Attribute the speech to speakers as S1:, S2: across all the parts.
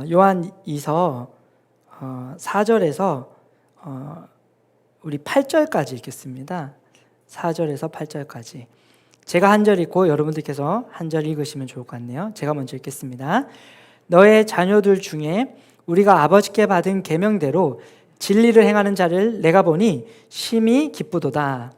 S1: 요한 2서 4절에서 우리 8절까지 읽겠습니다. 4절에서 8절까지. 제가 한 절 읽고 여러분들께서 한 절 읽으시면 좋을 것 같네요. 제가 먼저 읽겠습니다. 너의 자녀들 중에 우리가 아버지께 받은 계명대로 진리를 행하는 자를 내가 보니 심히 기쁘도다.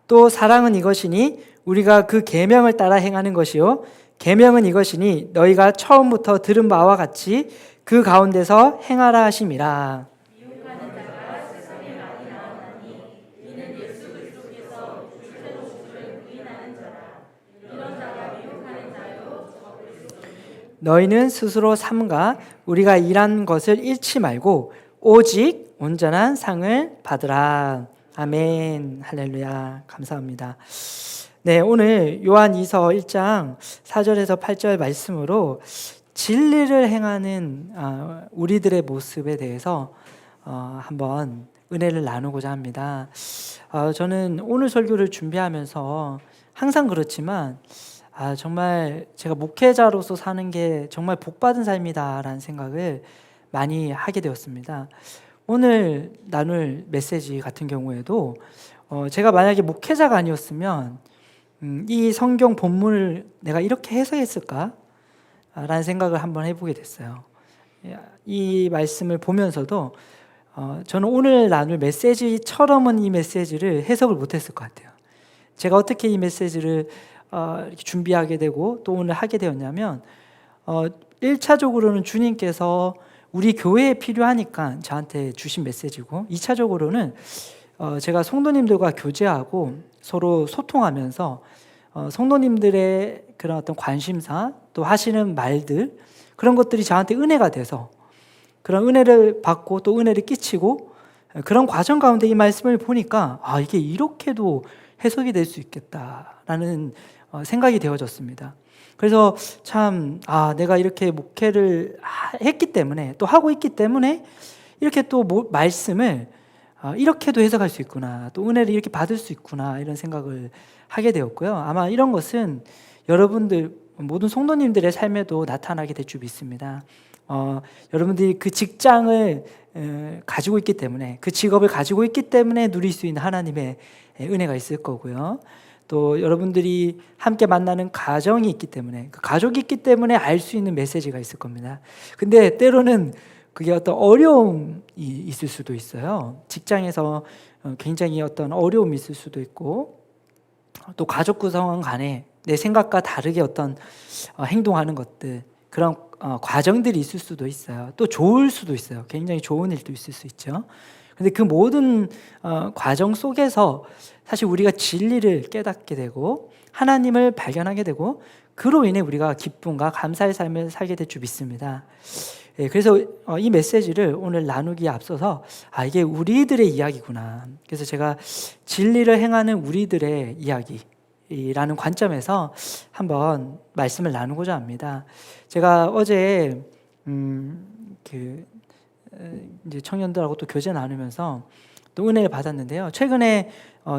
S1: 또 사랑은 이것이니 우리가 그 계명을 따라 행하는 것이요 계명은 이것이니 너희가 처음부터 들은 바와 같이 그 가운데서 행하라 하심이라. 너희는 스스로 삼가 우리가 일한 것을 잃지 말고 오직 온전한 상을 받으라. 아멘. 할렐루야. 감사합니다. 네, 오늘 요한 2서 1장 4절에서 8절 말씀으로 진리를 행하는 우리들의 모습에 대해서 한번 은혜를 나누고자 합니다. 저는 오늘 설교를 준비하면서 항상 그렇지만 정말 제가 목회자로서 사는 게 정말 복받은 삶이다라는 생각을 많이 하게 되었습니다. 오늘 나눌 메시지 같은 경우에도 제가 만약에 목회자가 아니었으면 이 성경 본문을 내가 이렇게 해석했을까? 라는 생각을 한번 해보게 됐어요. 이 말씀을 보면서도 저는 오늘 나눌 메시지처럼은 이 메시지를 해석을 못했을 것 같아요. 제가 어떻게 이 메시지를 이렇게 준비하게 되고 또 오늘 하게 되었냐면 1차적으로는 주님께서 우리 교회에 필요하니까 저한테 주신 메시지고 2차적으로는 제가 성도님들과 교제하고 서로 소통하면서 성도님들의 그런 어떤 관심사 또 하시는 말들 그런 것들이 저한테 은혜가 돼서 그런 은혜를 받고 또 은혜를 끼치고 그런 과정 가운데 이 말씀을 보니까 이게 이렇게도 해석이 될 수 있겠다라는 생각이 되어졌습니다. 그래서 참 내가 이렇게 목회를 했기 때문에 또 하고 있기 때문에 이렇게 또 말씀을 이렇게도 해석할 수 있구나 또 은혜를 이렇게 받을 수 있구나 이런 생각을 하게 되었고요. 아마 이런 것은 여러분들 모든 성도님들의 삶에도 나타나게 될 줄 믿습니다. 여러분들이 그 직장을 가지고 있기 때문에 그 직업을 가지고 있기 때문에 누릴 수 있는 하나님의 은혜가 있을 거고요. 또 여러분들이 함께 만나는 가정이 있기 때문에 그 가족이 있기 때문에 알 수 있는 메시지가 있을 겁니다. 근데 때로는 그게 어떤 어려움이 있을 수도 있어요. 직장에서 굉장히 어떤 어려움이 있을 수도 있고 또 가족 구성 간에 내 생각과 다르게 어떤 행동하는 것들 그런 과정들이 있을 수도 있어요. 또 좋을 수도 있어요. 굉장히 좋은 일도 있을 수 있죠. 근데 그 모든 과정 속에서 사실 우리가 진리를 깨닫게 되고 하나님을 발견하게 되고 그로 인해 우리가 기쁨과 감사의 삶을 살게 될 줄 믿습니다. 그래서 이 메시지를 오늘 나누기에 앞서서 이게 우리들의 이야기구나. 그래서 제가 진리를 행하는 우리들의 이야기라는 관점에서 한번 말씀을 나누고자 합니다. 제가 어제 이제 청년들하고 또 교제 나누면서 또 은혜를 받았는데요. 최근에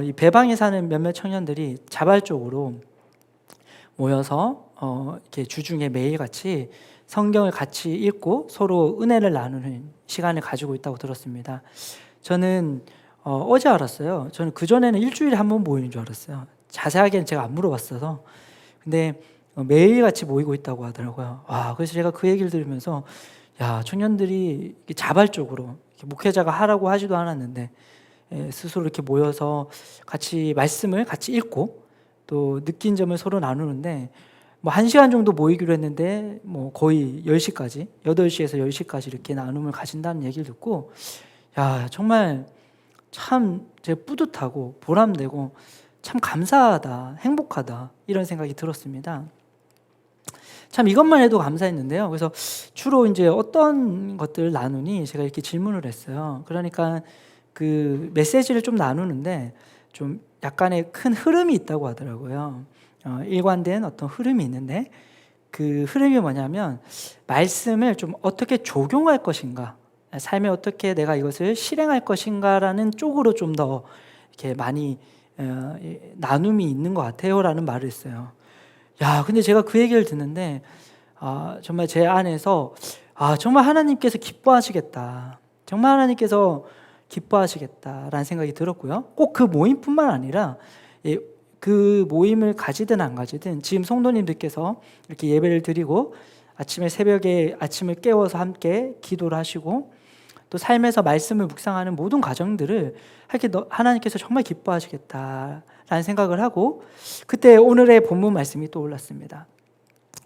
S1: 이 배방에 사는 몇몇 청년들이 자발적으로 모여서 이렇게 주중에 매일같이 성경을 같이 읽고 서로 은혜를 나누는 시간을 가지고 있다고 들었습니다. 저는 어제 알았어요. 저는 그전에는 일주일에 한 번 모이는 줄 알았어요. 자세하게는 제가 안 물어봤어서. 근데 매일같이 모이고 있다고 하더라고요. 그래서 제가 그 얘기를 들으면서 청년들이 자발적으로 목회자가 하라고 하지도 않았는데 스스로 이렇게 모여서 같이 말씀을 같이 읽고 또 느낀 점을 서로 나누는데 1시간 정도 모이기로 했는데 거의 10시까지 8시에서 10시까지 이렇게 나눔을 가진다는 얘기를 듣고 정말 참 제가 뿌듯하고 보람되고 참 감사하다 행복하다 이런 생각이 들었습니다. 참 이것만 해도 감사했는데요. 그래서 주로 이제 어떤 것들을 나누니 제가 이렇게 질문을 했어요. 그러니까 그 메시지를 좀 나누는데 좀 약간의 큰 흐름이 있다고 하더라고요. 일관된 어떤 흐름이 있는데 그 흐름이 뭐냐면 말씀을 좀 어떻게 적용할 것인가 삶에 어떻게 내가 이것을 실행할 것인가라는 쪽으로 좀 더 이렇게 많이 나눔이 있는 것 같아요라는 말을 했어요. 야, 근데 제가 그 얘기를 듣는데 정말 제 안에서 정말 하나님께서 기뻐하시겠다. 정말 하나님께서 기뻐하시겠다라는 생각이 들었고요. 꼭 그 모임뿐만 아니라 그 모임을 가지든 안 가지든 지금 성도님들께서 이렇게 예배를 드리고 아침에 새벽에 아침을 깨워서 함께 기도를 하시고 또 삶에서 말씀을 묵상하는 모든 과정들을 하나님께서 정말 기뻐하시겠다라는 생각을 하고 그때 오늘의 본문 말씀이 떠올랐습니다.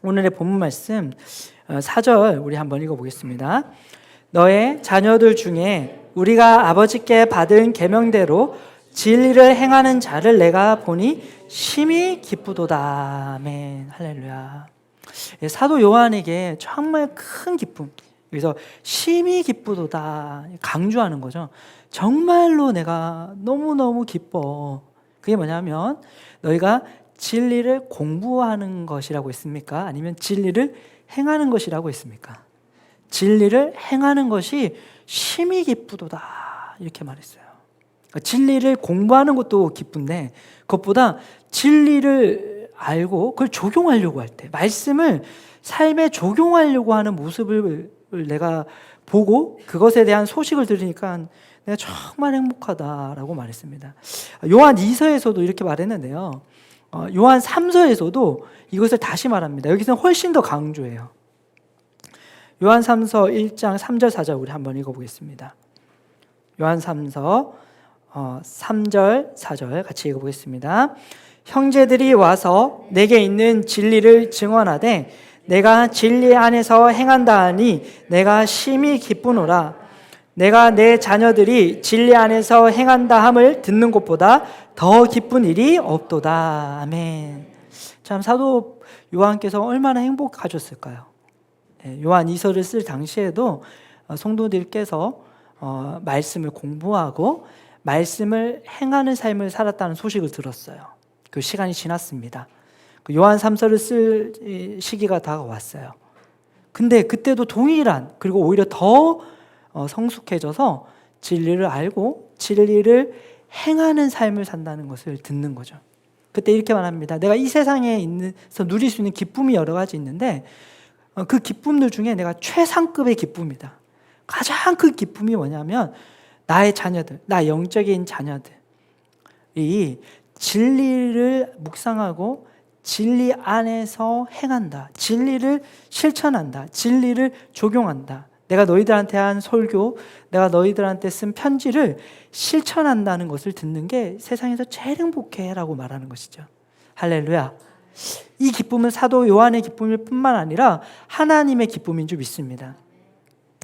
S1: 오늘의 본문 말씀 4절 우리 한번 읽어보겠습니다. 너의 자녀들 중에 우리가 아버지께 받은 계명대로 진리를 행하는 자를 내가 보니 심히 기쁘도다. 아멘. 할렐루야. 사도 요한에게 정말 큰 기쁨, 그래서 심히 기쁘도다 강조하는 거죠. 정말로 내가 너무너무 기뻐. 그게 뭐냐면 너희가 진리를 공부하는 것이라고 했습니까? 아니면 진리를 행하는 것이라고 했습니까? 진리를 행하는 것이 심히 기쁘도다 이렇게 말했어요. 진리를 공부하는 것도 기쁜데 그것보다 진리를 알고 그걸 적용하려고 할 때, 말씀을 삶에 적용하려고 하는 모습을 내가 보고 그것에 대한 소식을 들으니까 내가 정말 행복하다라고 말했습니다. 요한 2서에서도 이렇게 말했는데요. 요한 3서에서도 이것을 다시 말합니다. 여기서는 훨씬 더 강조해요. 요한 3서 1장 3절 4절 우리 한번 읽어보겠습니다. 요한 3서 3절 4절 같이 읽어보겠습니다. 형제들이 와서 내게 있는 진리를 증언하되 내가 진리 안에서 행한다 하니 내가 심히 기쁘노라. 내가 내 자녀들이 진리 안에서 행한다 함을 듣는 것보다 더 기쁜 일이 없도다. 아멘. 참 사도 요한께서 얼마나 행복하셨을까요? 요한 2서를 쓸 당시에도 성도들께서 말씀을 공부하고 말씀을 행하는 삶을 살았다는 소식을 들었어요. 그 시간이 지났습니다. 요한 3서를 쓸 시기가 다가왔어요. 근데 그때도 동일한, 그리고 오히려 더 성숙해져서 진리를 알고 진리를 행하는 삶을 산다는 것을 듣는 거죠. 그때 이렇게 말합니다. 내가 이 세상에 있어서 누릴 수 있는 기쁨이 여러 가지 있는데 그 기쁨들 중에 내가 최상급의 기쁨이다. 가장 큰 기쁨이 뭐냐면 나의 자녀들, 나 영적인 자녀들이 진리를 묵상하고 진리 안에서 행한다. 진리를 실천한다. 진리를 적용한다. 내가 너희들한테 한 설교, 내가 너희들한테 쓴 편지를 실천한다는 것을 듣는 게 세상에서 제일 행복해라고 말하는 것이죠. 할렐루야. 이 기쁨은 사도 요한의 기쁨일 뿐만 아니라 하나님의 기쁨인 줄 믿습니다.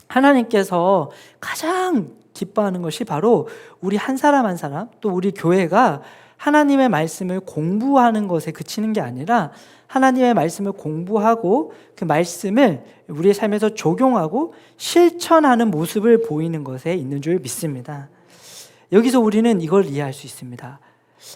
S1: 하나님께서 가장 기뻐하는 것이 바로 우리 한 사람 한 사람, 또 우리 교회가 하나님의 말씀을 공부하는 것에 그치는 게 아니라 하나님의 말씀을 공부하고 그 말씀을 우리의 삶에서 적용하고 실천하는 모습을 보이는 것에 있는 줄 믿습니다. 여기서 우리는 이걸 이해할 수 있습니다.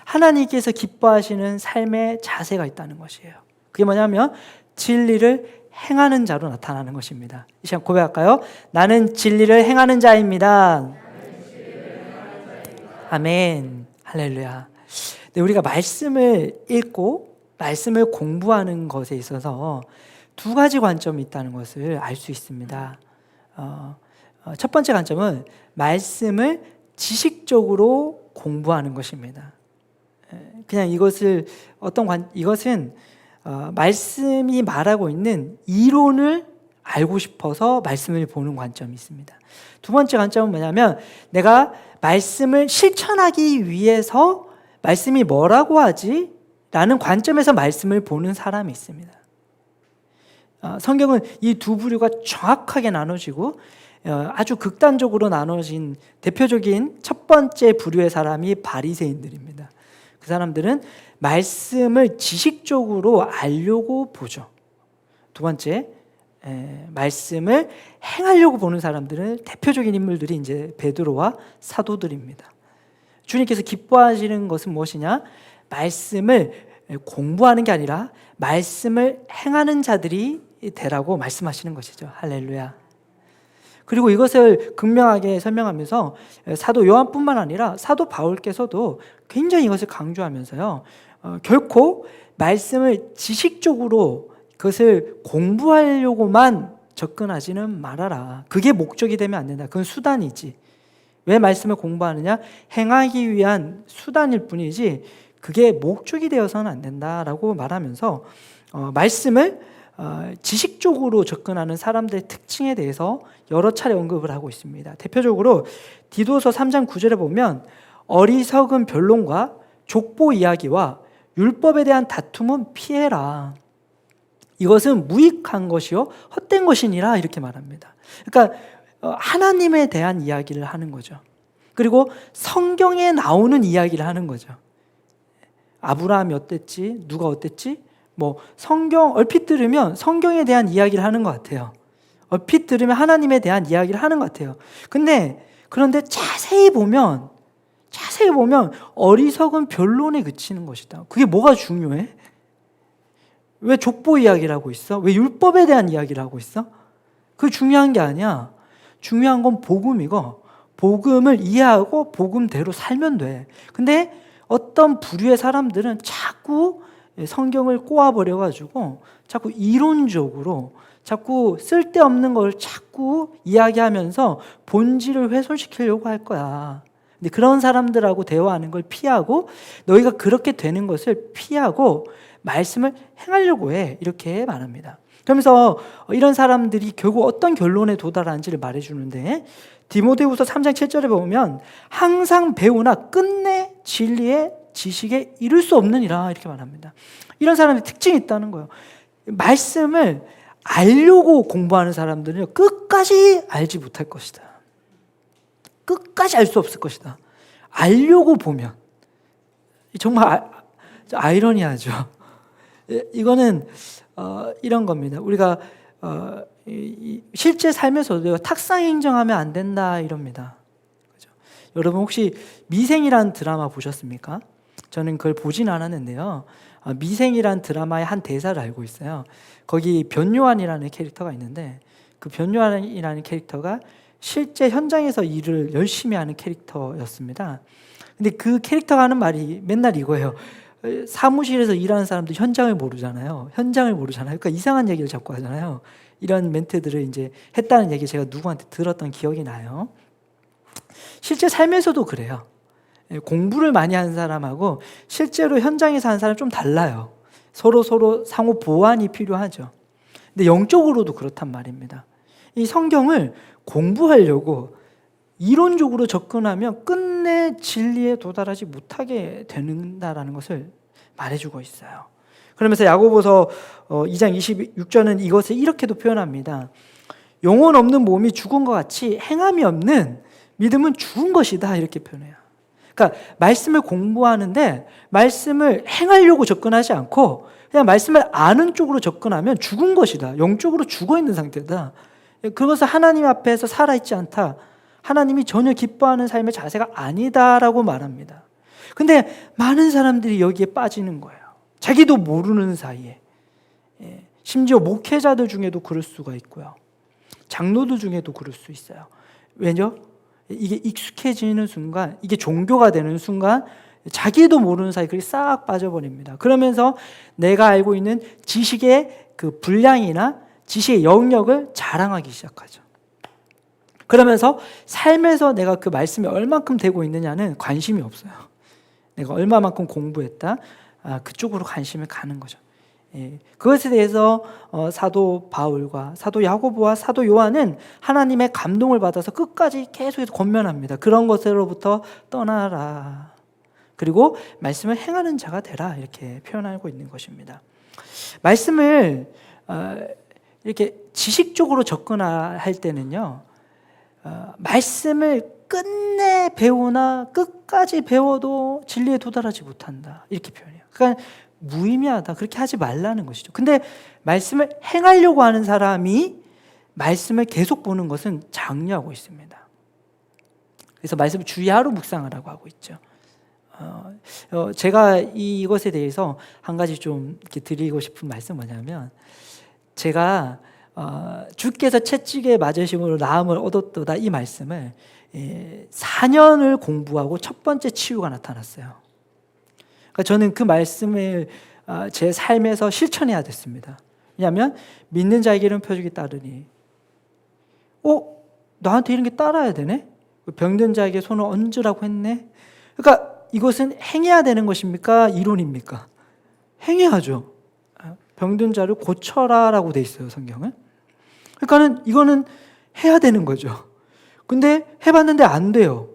S1: 하나님께서 기뻐하시는 삶의 자세가 있다는 것이에요. 그게 뭐냐면 진리를 행하는 자로 나타나는 것입니다. 이 시간 고백할까요? 나는 진리를 행하는 자입니다. 아멘. 할렐루야. 네, 우리가 말씀을 읽고 말씀을 공부하는 것에 있어서 두 가지 관점이 있다는 것을 알 수 있습니다. 첫 번째 관점은 말씀을 지식적으로 공부하는 것입니다. 그냥 이것은 말씀이 말하고 있는 이론을 알고 싶어서 말씀을 보는 관점이 있습니다. 두 번째 관점은 뭐냐면 내가 말씀을 실천하기 위해서 말씀이 뭐라고 하지? 라는 관점에서 말씀을 보는 사람이 있습니다. 성경은 이 두 부류가 정확하게 나눠지고 아주 극단적으로 나눠진 대표적인 첫 번째 부류의 사람이 바리새인들입니다. 그 사람들은 말씀을 지식적으로 알려고 보죠. 두 번째, 말씀을 행하려고 보는 사람들은 대표적인 인물들이 이제 베드로와 사도들입니다. 주님께서 기뻐하시는 것은 무엇이냐? 말씀을 공부하는 게 아니라 말씀을 행하는 자들이 되라고 말씀하시는 것이죠. 할렐루야. 그리고 이것을 극명하게 설명하면서 사도 요한뿐만 아니라 사도 바울께서도 굉장히 이것을 강조하면서요. 결코 말씀을 지식적으로 그것을 공부하려고만 접근하지는 말아라. 그게 목적이 되면 안 된다. 그건 수단이지. 왜 말씀을 공부하느냐? 행하기 위한 수단일 뿐이지 그게 목적이 되어서는 안 된다라고 말하면서 말씀을 지식적으로 접근하는 사람들의 특징에 대해서 여러 차례 언급을 하고 있습니다. 대표적으로 디도서 3장 9절에 보면 어리석은 변론과 족보 이야기와 율법에 대한 다툼은 피해라. 이것은 무익한 것이요 헛된 것이니라 이렇게 말합니다. 그러니까 하나님에 대한 이야기를 하는 거죠. 그리고 성경에 나오는 이야기를 하는 거죠. 아브라함이 어땠지? 누가 어땠지? 뭐 성경 얼핏 들으면 성경에 대한 이야기를 하는 것 같아요. 얼핏 들으면 하나님에 대한 이야기를 하는 것 같아요. 그런데 자세히 보면 어리석은 변론에 그치는 것이다. 그게 뭐가 중요해? 왜 족보 이야기를 하고 있어? 왜 율법에 대한 이야기를 하고 있어? 그게 중요한 게 아니야. 중요한 건 복음이고 복음을 이해하고 복음대로 살면 돼. 근데 어떤 부류의 사람들은 자꾸 성경을 꼬아버려가지고 자꾸 이론적으로 자꾸 쓸데없는 걸 자꾸 이야기하면서 본질을 훼손시키려고 할 거야. 근데 그런 사람들하고 대화하는 걸 피하고 너희가 그렇게 되는 것을 피하고 말씀을 행하려고 해. 이렇게 말합니다. 그러면서 이런 사람들이 결국 어떤 결론에 도달하는지를 말해주는데 디모데후서 3장 7절에 보면 항상 배우나 끝내 진리의 지식에 이를 수 없느니라 이렇게 말합니다. 이런 사람의 특징이 있다는 거예요. 말씀을 알려고 공부하는 사람들은 끝까지 알지 못할 것이다. 끝까지 알 수 없을 것이다. 알려고 보면 정말 아이러니하죠. 이거는 이런 겁니다. 우리가 실제 삶에서도 탁상 행정하면 안 된다 이럽니다. 그렇죠? 여러분 혹시 미생이라는 드라마 보셨습니까? 저는 그걸 보진 않았는데요. 미생이라는 드라마의 한 대사를 알고 있어요. 거기 변요한이라는 캐릭터가 있는데 그 변요한이라는 캐릭터가 실제 현장에서 일을 열심히 하는 캐릭터였습니다. 근데 그 캐릭터가 하는 말이 맨날 이거예요. 사무실에서 일하는 사람들 현장을 모르잖아요. 그러니까 이상한 얘기를 자꾸 하잖아요. 이런 멘트들을 이제 했다는 얘기 제가 누구한테 들었던 기억이 나요. 실제 삶에서도 그래요. 공부를 많이 하는 사람하고 실제로 현장에서 하는 사람 좀 달라요. 서로 상호 보완이 필요하죠. 근데 영적으로도 그렇단 말입니다. 이 성경을 공부하려고 이론적으로 접근하면 끝내 진리에 도달하지 못하게 된다라는 것을 말해주고 있어요. 그러면서 야고보서 2장 26절은 이것을 이렇게도 표현합니다. 영혼 없는 몸이 죽은 것 같이 행함이 없는 믿음은 죽은 것이다 이렇게 표현해요. 그러니까 말씀을 공부하는데 말씀을 행하려고 접근하지 않고 그냥 말씀을 아는 쪽으로 접근하면 죽은 것이다. 영적으로 죽어있는 상태다. 그것은 하나님 앞에서 살아있지 않다. 하나님이 전혀 기뻐하는 삶의 자세가 아니다라고 말합니다. 근데 많은 사람들이 여기에 빠지는 거예요. 자기도 모르는 사이에. 심지어 목회자들 중에도 그럴 수가 있고요. 장로들 중에도 그럴 수 있어요. 왜죠? 이게 익숙해지는 순간, 이게 종교가 되는 순간 자기도 모르는 사이 그게 싹 빠져버립니다. 그러면서 내가 알고 있는 지식의 그 분량이나 지식의 영역을 자랑하기 시작하죠. 그러면서 삶에서 내가 그 말씀이 얼만큼 되고 있느냐는 관심이 없어요. 내가 얼마만큼 공부했다, 그쪽으로 관심을 가는 거죠. 그것에 대해서 사도 바울과 사도 야고보와 사도 요한은 하나님의 감동을 받아서 끝까지 계속해서 권면합니다. 그런 것으로부터 떠나라. 그리고 말씀을 행하는 자가 되라. 이렇게 표현하고 있는 것입니다. 말씀을 이렇게 지식적으로 접근할 때는요, 말씀을 끝내 배우나 끝까지 배워도 진리에 도달하지 못한다. 이렇게 표현해요. 그러니까 무의미하다. 그렇게 하지 말라는 것이죠. 근데 말씀을 행하려고 하는 사람이 말씀을 계속 보는 것은 장려하고 있습니다. 그래서 말씀을 주야로 묵상하라고 하고 있죠. 제가 이것에 대해서 한 가지 좀 이렇게 드리고 싶은 말씀은 뭐냐면, 제가 주께서 채찍에 맞으심으로 나음을 얻었도다 이 말씀을 4년을 공부하고 첫 번째 치유가 나타났어요. 그러니까 저는 그 말씀을 제 삶에서 실천해야 됐습니다. 왜냐하면 믿는 자에게는 표적이 따르니 나한테 이런 게 따라야 되네? 병든 자에게 손을 얹으라고 했네? 그러니까 이것은 행해야 되는 것입니까? 이론입니까? 행해야죠. 병든 자를 고쳐라라고 돼 있어요, 성경은. 그러니까는 이거는 해야 되는 거죠. 근데 해봤는데 안 돼요.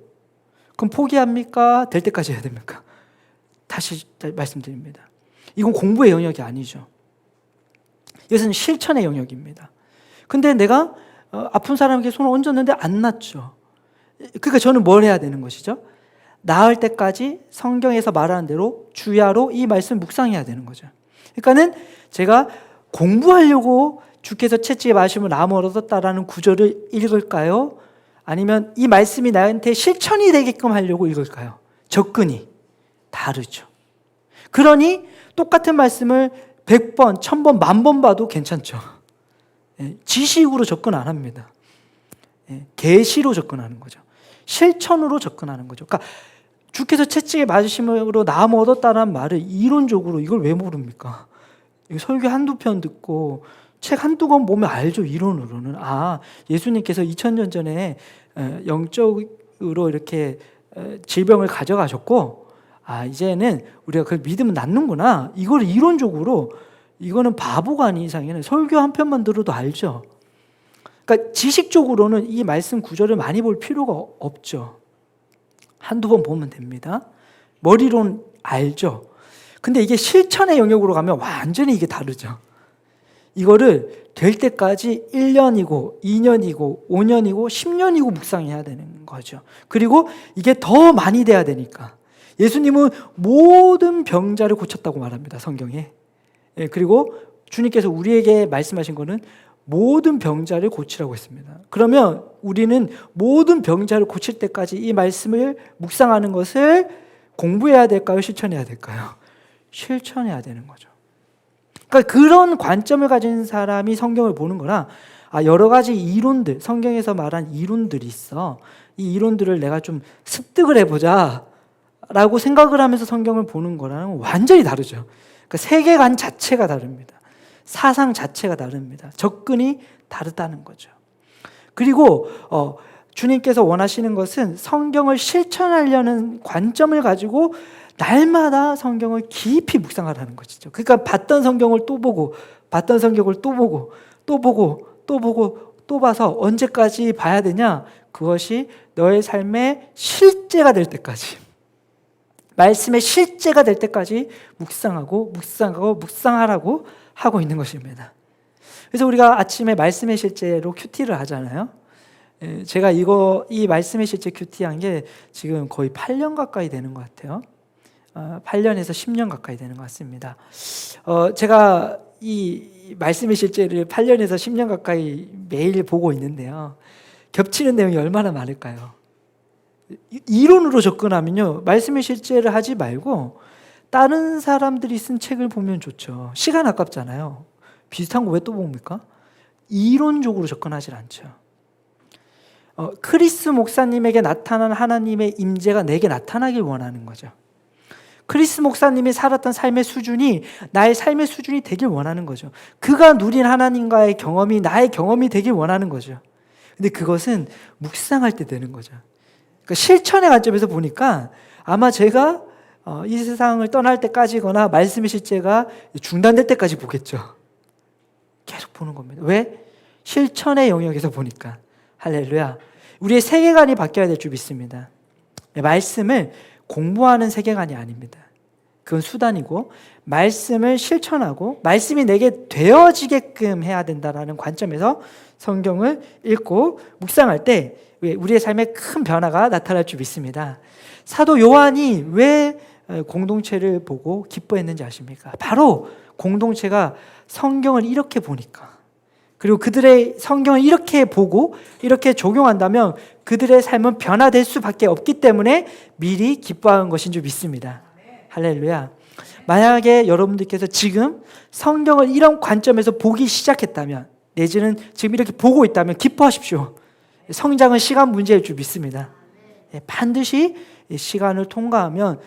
S1: 그럼 포기합니까? 될 때까지 해야 됩니까? 다시 말씀드립니다. 이건 공부의 영역이 아니죠. 이것은 실천의 영역입니다. 근데 내가 아픈 사람에게 손을 얹었는데 안 낫죠. 그러니까 저는 뭘 해야 되는 것이죠? 나을 때까지 성경에서 말하는 대로 주야로 이 말씀을 묵상해야 되는 거죠. 그러니까는 제가 공부하려고 주께서 채찍에 맞으심으로 나음을 얻었다라는 구절을 읽을까요? 아니면 이 말씀이 나한테 실천이 되게끔 하려고 읽을까요? 접근이 다르죠. 그러니 똑같은 말씀을 100번, 1000번, 10,000번 봐도 괜찮죠. 지식으로 접근 안 합니다. 계시로 접근하는 거죠. 실천으로 접근하는 거죠. 그러니까 주께서 채찍에 맞으심으로 나음을 얻었다는 말을 이론적으로 이걸 왜 모릅니까? 설교 한두 편 듣고 책 한두 권 보면 알죠. 이론으로는. 예수님께서 2000년 전에 영적으로 이렇게 질병을 가져가셨고 이제는 우리가 그걸 믿으면 낫는구나. 이걸 이론적으로 이거는 바보가 아닌 이상에는 설교 한 편만 들어도 알죠. 그러니까 지식적으로는 이 말씀 구절을 많이 볼 필요가 없죠. 한두 번 보면 됩니다. 머리로는 알죠. 근데 이게 실천의 영역으로 가면 완전히 이게 다르죠. 이거를 될 때까지 1년이고 2년이고 5년이고 10년이고 묵상해야 되는 거죠. 그리고 이게 더 많이 돼야 되니까. 예수님은 모든 병자를 고쳤다고 말합니다. 성경에. 그리고 주님께서 우리에게 말씀하신 거는 모든 병자를 고치라고 했습니다. 그러면 우리는 모든 병자를 고칠 때까지 이 말씀을 묵상하는 것을 공부해야 될까요? 실천해야 될까요? 실천해야 되는 거죠. 그러니까 그런 관점을 가진 사람이 성경을 보는 거라 여러 가지 이론들, 성경에서 말한 이론들이 있어. 이 이론들을 내가 좀 습득을 해보자 라고 생각을 하면서 성경을 보는 거랑은 완전히 다르죠. 그러니까 세계관 자체가 다릅니다. 사상 자체가 다릅니다. 접근이 다르다는 거죠. 그리고 주님께서 원하시는 것은 성경을 실천하려는 관점을 가지고 날마다 성경을 깊이 묵상하라는 것이죠. 그러니까 봤던 성경을 또 보고 봤던 성경을 또 보고 또 보고 또 보고 또 봐서 언제까지 봐야 되냐? 그것이 너의 삶의 실제가 될 때까지, 말씀의 실제가 될 때까지 묵상하고 묵상하고 묵상하라고 하고 있는 것입니다. 그래서 우리가 아침에 말씀의 실제로 큐티를 하잖아요. 제가 이 말씀의 실제 큐티한 게 지금 거의 8년 가까이 되는 것 같아요. 8년에서 10년 가까이 되는 것 같습니다. 제가 이 말씀의 실제를 8년에서 10년 가까이 매일 보고 있는데요. 겹치는 내용이 얼마나 많을까요? 이론으로 접근하면요, 말씀의 실제를 하지 말고 다른 사람들이 쓴 책을 보면 좋죠. 시간 아깝잖아요. 비슷한 거 왜 또 봅니까? 이론적으로 접근하지 않죠. 크리스 목사님에게 나타난 하나님의 임재가 내게 나타나길 원하는 거죠. 크리스 목사님이 살았던 삶의 수준이 나의 삶의 수준이 되길 원하는 거죠. 그가 누린 하나님과의 경험이 나의 경험이 되길 원하는 거죠. 근데 그것은 묵상할 때 되는 거죠. 그러니까 실천의 관점에서 보니까 아마 제가 이 세상을 떠날 때까지거나 말씀의 실제가 중단될 때까지 보겠죠. 계속 보는 겁니다. 왜? 실천의 영역에서 보니까. 할렐루야. 우리의 세계관이 바뀌어야 될 줄 믿습니다. 말씀을 공부하는 세계관이 아닙니다. 그건 수단이고, 말씀을 실천하고 말씀이 내게 되어지게끔 해야 된다는 관점에서 성경을 읽고 묵상할 때 우리의 삶에 큰 변화가 나타날 줄 믿습니다. 사도 요한이 왜 공동체를 보고 기뻐했는지 아십니까? 바로 공동체가 성경을 이렇게 보니까, 그리고 그들의 성경을 이렇게 보고 이렇게 적용한다면 그들의 삶은 변화될 수밖에 없기 때문에 미리 기뻐하는 것인 줄 믿습니다. 할렐루야. 만약에 여러분들께서 지금 성경을 이런 관점에서 보기 시작했다면, 내지는 지금 이렇게 보고 있다면 기뻐하십시오. 성장은 시간 문제일 줄 믿습니다. 반드시 시간을 통과하면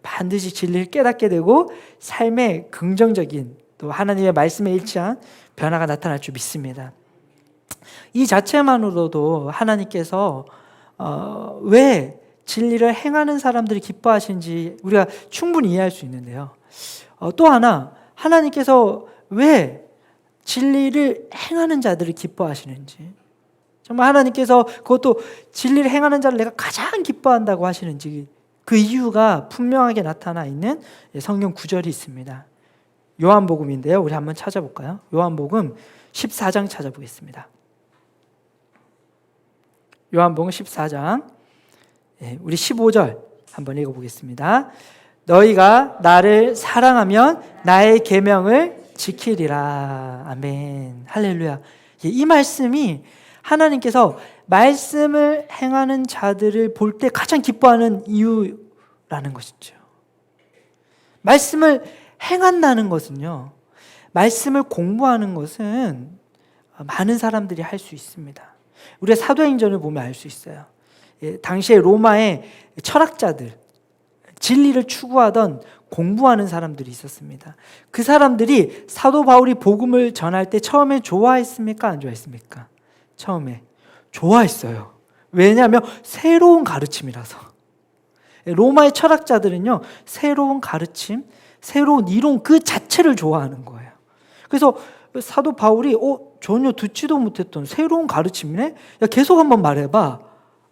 S1: 반드시 진리를 깨닫게 되고 삶의 긍정적인 또 하나님의 말씀에 일치한 변화가 나타날 줄 믿습니다. 이 자체만으로도 하나님께서 왜 진리를 행하는 사람들이 기뻐하시는지 우리가 충분히 이해할 수 있는데요. 또 하나 하나님께서 왜 진리를 행하는 자들을 기뻐하시는지, 정말 하나님께서 그것도 진리를 행하는 자를 내가 가장 기뻐한다고 하시는지 그 이유가 분명하게 나타나 있는 성경 구절이 있습니다. 요한복음인데요. 우리 한번 찾아볼까요? 요한복음 14장 찾아보겠습니다. 요한복음 14장 우리 15절 한번 읽어보겠습니다. 너희가 나를 사랑하면 나의 계명을 지키리라. 아멘. 할렐루야. 이 말씀이 하나님께서 말씀을 행하는 자들을 볼 때 가장 기뻐하는 이유라는 것이죠. 말씀을 행한다는 것은요, 말씀을 공부하는 것은 많은 사람들이 할 수 있습니다. 우리가 사도행전을 보면 알 수 있어요. 당시에 로마의 철학자들, 진리를 추구하던 공부하는 사람들이 있었습니다. 그 사람들이 사도 바울이 복음을 전할 때 처음에 좋아했습니까? 안 좋아했습니까? 처음에 좋아했어요. 왜냐하면 새로운 가르침이라서. 로마의 철학자들은요, 새로운 가르침, 새로운 이론 그 자체를 좋아하는 거예요. 그래서 사도 바울이 전혀 듣지도 못했던 새로운 가르침이네? 야, 계속 한번 말해봐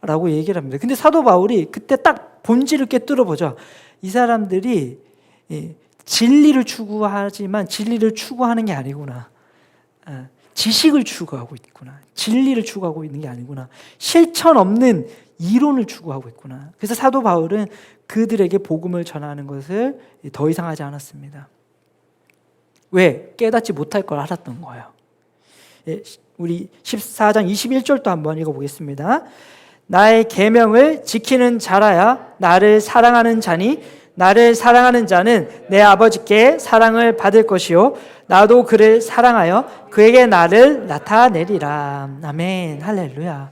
S1: 라고 얘기를 합니다. 근데 사도 바울이 그때 딱 본질을 꿰뚫어보자. 이 사람들이 진리를 추구하지만 진리를 추구하는 게 아니구나. 지식을 추구하고 있구나. 진리를 추구하고 있는 게 아니구나. 실천 없는 이론을 추구하고 있구나. 그래서 사도 바울은 그들에게 복음을 전하는 것을 더 이상 하지 않았습니다. 왜? 깨닫지 못할 걸 알았던 거예요. 우리 14장 21절도 한번 읽어보겠습니다. 나의 계명을 지키는 자라야 나를 사랑하는 자니 나를 사랑하는 자는 내 아버지께 사랑을 받을 것이요 나도 그를 사랑하여 그에게 나를 나타내리라. 아멘. 할렐루야.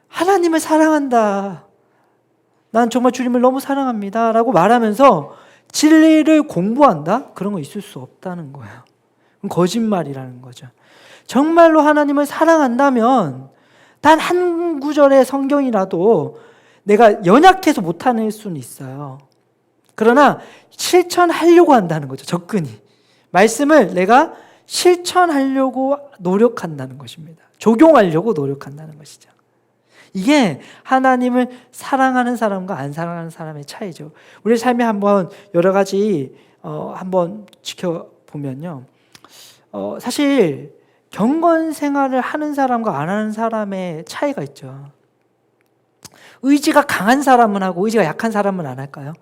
S1: 하나님을 사랑한다. 난 정말 주님을 너무 사랑합니다 라고 말하면서 진리를 공부한다? 그런 거 있을 수 없다는 거예요. 그건 거짓말이라는 거죠. 정말로 하나님을 사랑한다면 단 한 구절의 성경이라도 내가 연약해서 못하는 수는 있어요. 그러나 실천하려고 한다는 거죠. 접근이. 말씀을 내가 실천하려고 노력한다는 것입니다. 적용하려고 노력한다는 것이죠. 이게 하나님을 사랑하는 사람과 안 사랑하는 사람의 차이죠. 우리 삶에 한번 여러 가지 한번 지켜보면요. 사실 경건 생활을 하는 사람과 안 하는 사람의 차이가 있죠. 의지가 강한 사람은 하고 의지가 약한 사람은 안 할까요?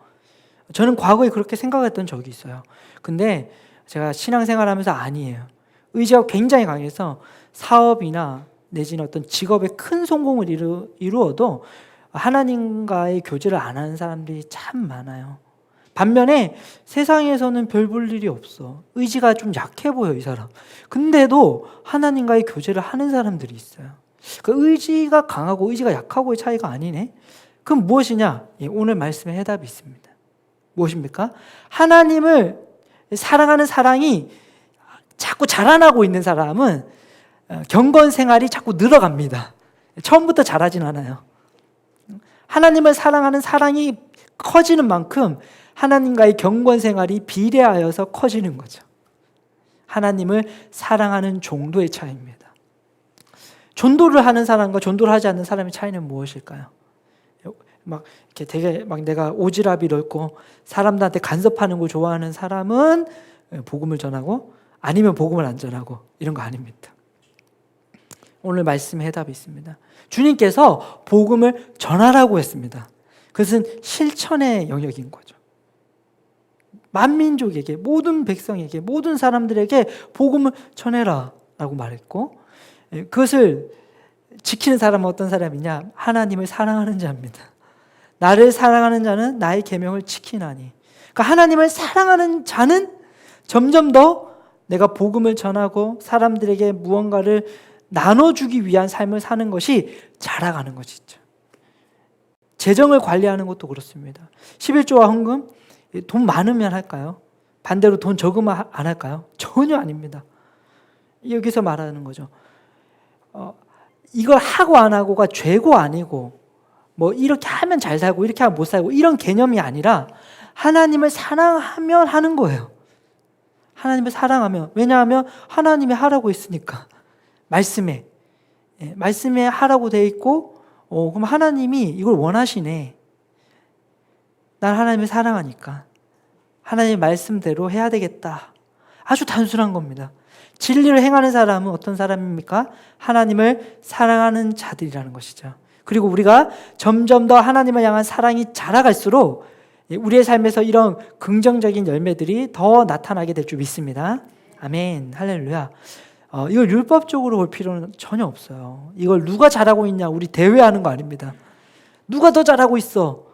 S1: 저는 과거에 그렇게 생각했던 적이 있어요. 근데 제가 신앙생활하면서 아니에요. 의지가 굉장히 강해서 사업이나 내지는 어떤 직업에 큰 성공을 이루어도 하나님과의 교제를 안 하는 사람들이 참 많아요. 반면에 세상에서는 별 볼 일이 없어. 의지가 좀 약해 보여, 이 사람. 근데도 하나님과의 교제를 하는 사람들이 있어요. 그 의지가 강하고 의지가 약하고의 차이가 아니네. 그럼 무엇이냐? 오늘 말씀의 해답이 있습니다. 무엇입니까? 하나님을 사랑하는 사랑이 자꾸 자라나고 있는 사람은 경건 생활이 자꾸 늘어갑니다. 처음부터 잘하진 않아요. 하나님을 사랑하는 사랑이 커지는 만큼 하나님과의 경건 생활이 비례하여서 커지는 거죠. 하나님을 사랑하는 정도의 차이입니다. 전도를 하는 사람과 전도를 하지 않는 사람의 차이는 무엇일까요? 막 이렇게 되게 막 내가 오지랖이 넓고 사람들한테 간섭하는 거 좋아하는 사람은 복음을 전하고 아니면 복음을 안 전하고 이런 거 아닙니다. 오늘 말씀의 해답이 있습니다. 주님께서 복음을 전하라고 했습니다. 그것은 실천의 영역인 거죠. 만민족에게, 모든 백성에게, 모든 사람들에게 복음을 전해라 라고 말했고, 그것을 지키는 사람은 어떤 사람이냐? 하나님을 사랑하는 자입니다. 나를 사랑하는 자는 나의 계명을 지키나니. 그러니까 하나님을 사랑하는 자는 점점 더 내가 복음을 전하고 사람들에게 무언가를 나눠주기 위한 삶을 사는 것이 자라가는 것이죠. 재정을 관리하는 것도 그렇습니다. 11조와 헌금, 돈 많으면 할까요? 반대로 돈 적으면 안 할까요? 전혀 아닙니다. 여기서 말하는 거죠. 이걸 하고 안 하고가 죄고 아니고 뭐 이렇게 하면 잘 살고 이렇게 하면 못 살고 이런 개념이 아니라 하나님을 사랑하면 하는 거예요. 하나님을 사랑하면. 왜냐하면 하나님이 하라고 했으니까. 말씀에 하라고 돼 있고 그럼 하나님이 이걸 원하시네. 난 하나님을 사랑하니까 하나님의 말씀대로 해야 되겠다. 아주 단순한 겁니다. 진리를 행하는 사람은 어떤 사람입니까? 하나님을 사랑하는 자들이라는 것이죠. 그리고 우리가 점점 더 하나님을 향한 사랑이 자라갈수록 우리의 삶에서 이런 긍정적인 열매들이 더 나타나게 될 줄 믿습니다. 아멘, 할렐루야. 이걸 율법적으로 볼 필요는 전혀 없어요. 이걸 누가 잘하고 있냐 우리 대회하는 거 아닙니다. 누가 더 잘하고 있어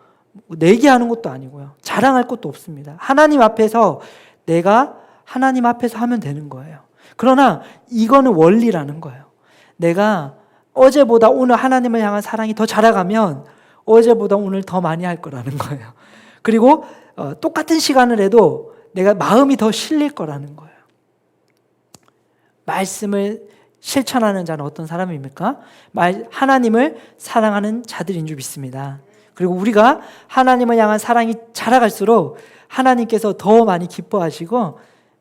S1: 내기하는 것도 아니고요. 자랑할 것도 없습니다. 하나님 앞에서 내가 하나님 앞에서 하면 되는 거예요. 그러나 이거는 원리라는 거예요. 내가 어제보다 오늘 하나님을 향한 사랑이 더 자라가면 어제보다 오늘 더 많이 할 거라는 거예요. 그리고 똑같은 시간을 해도 내가 마음이 더 실릴 거라는 거예요. 말씀을 실천하는 자는 어떤 사람입니까? 하나님을 사랑하는 자들인 줄 믿습니다. 그리고 우리가 하나님을 향한 사랑이 자라갈수록 하나님께서 더 많이 기뻐하시고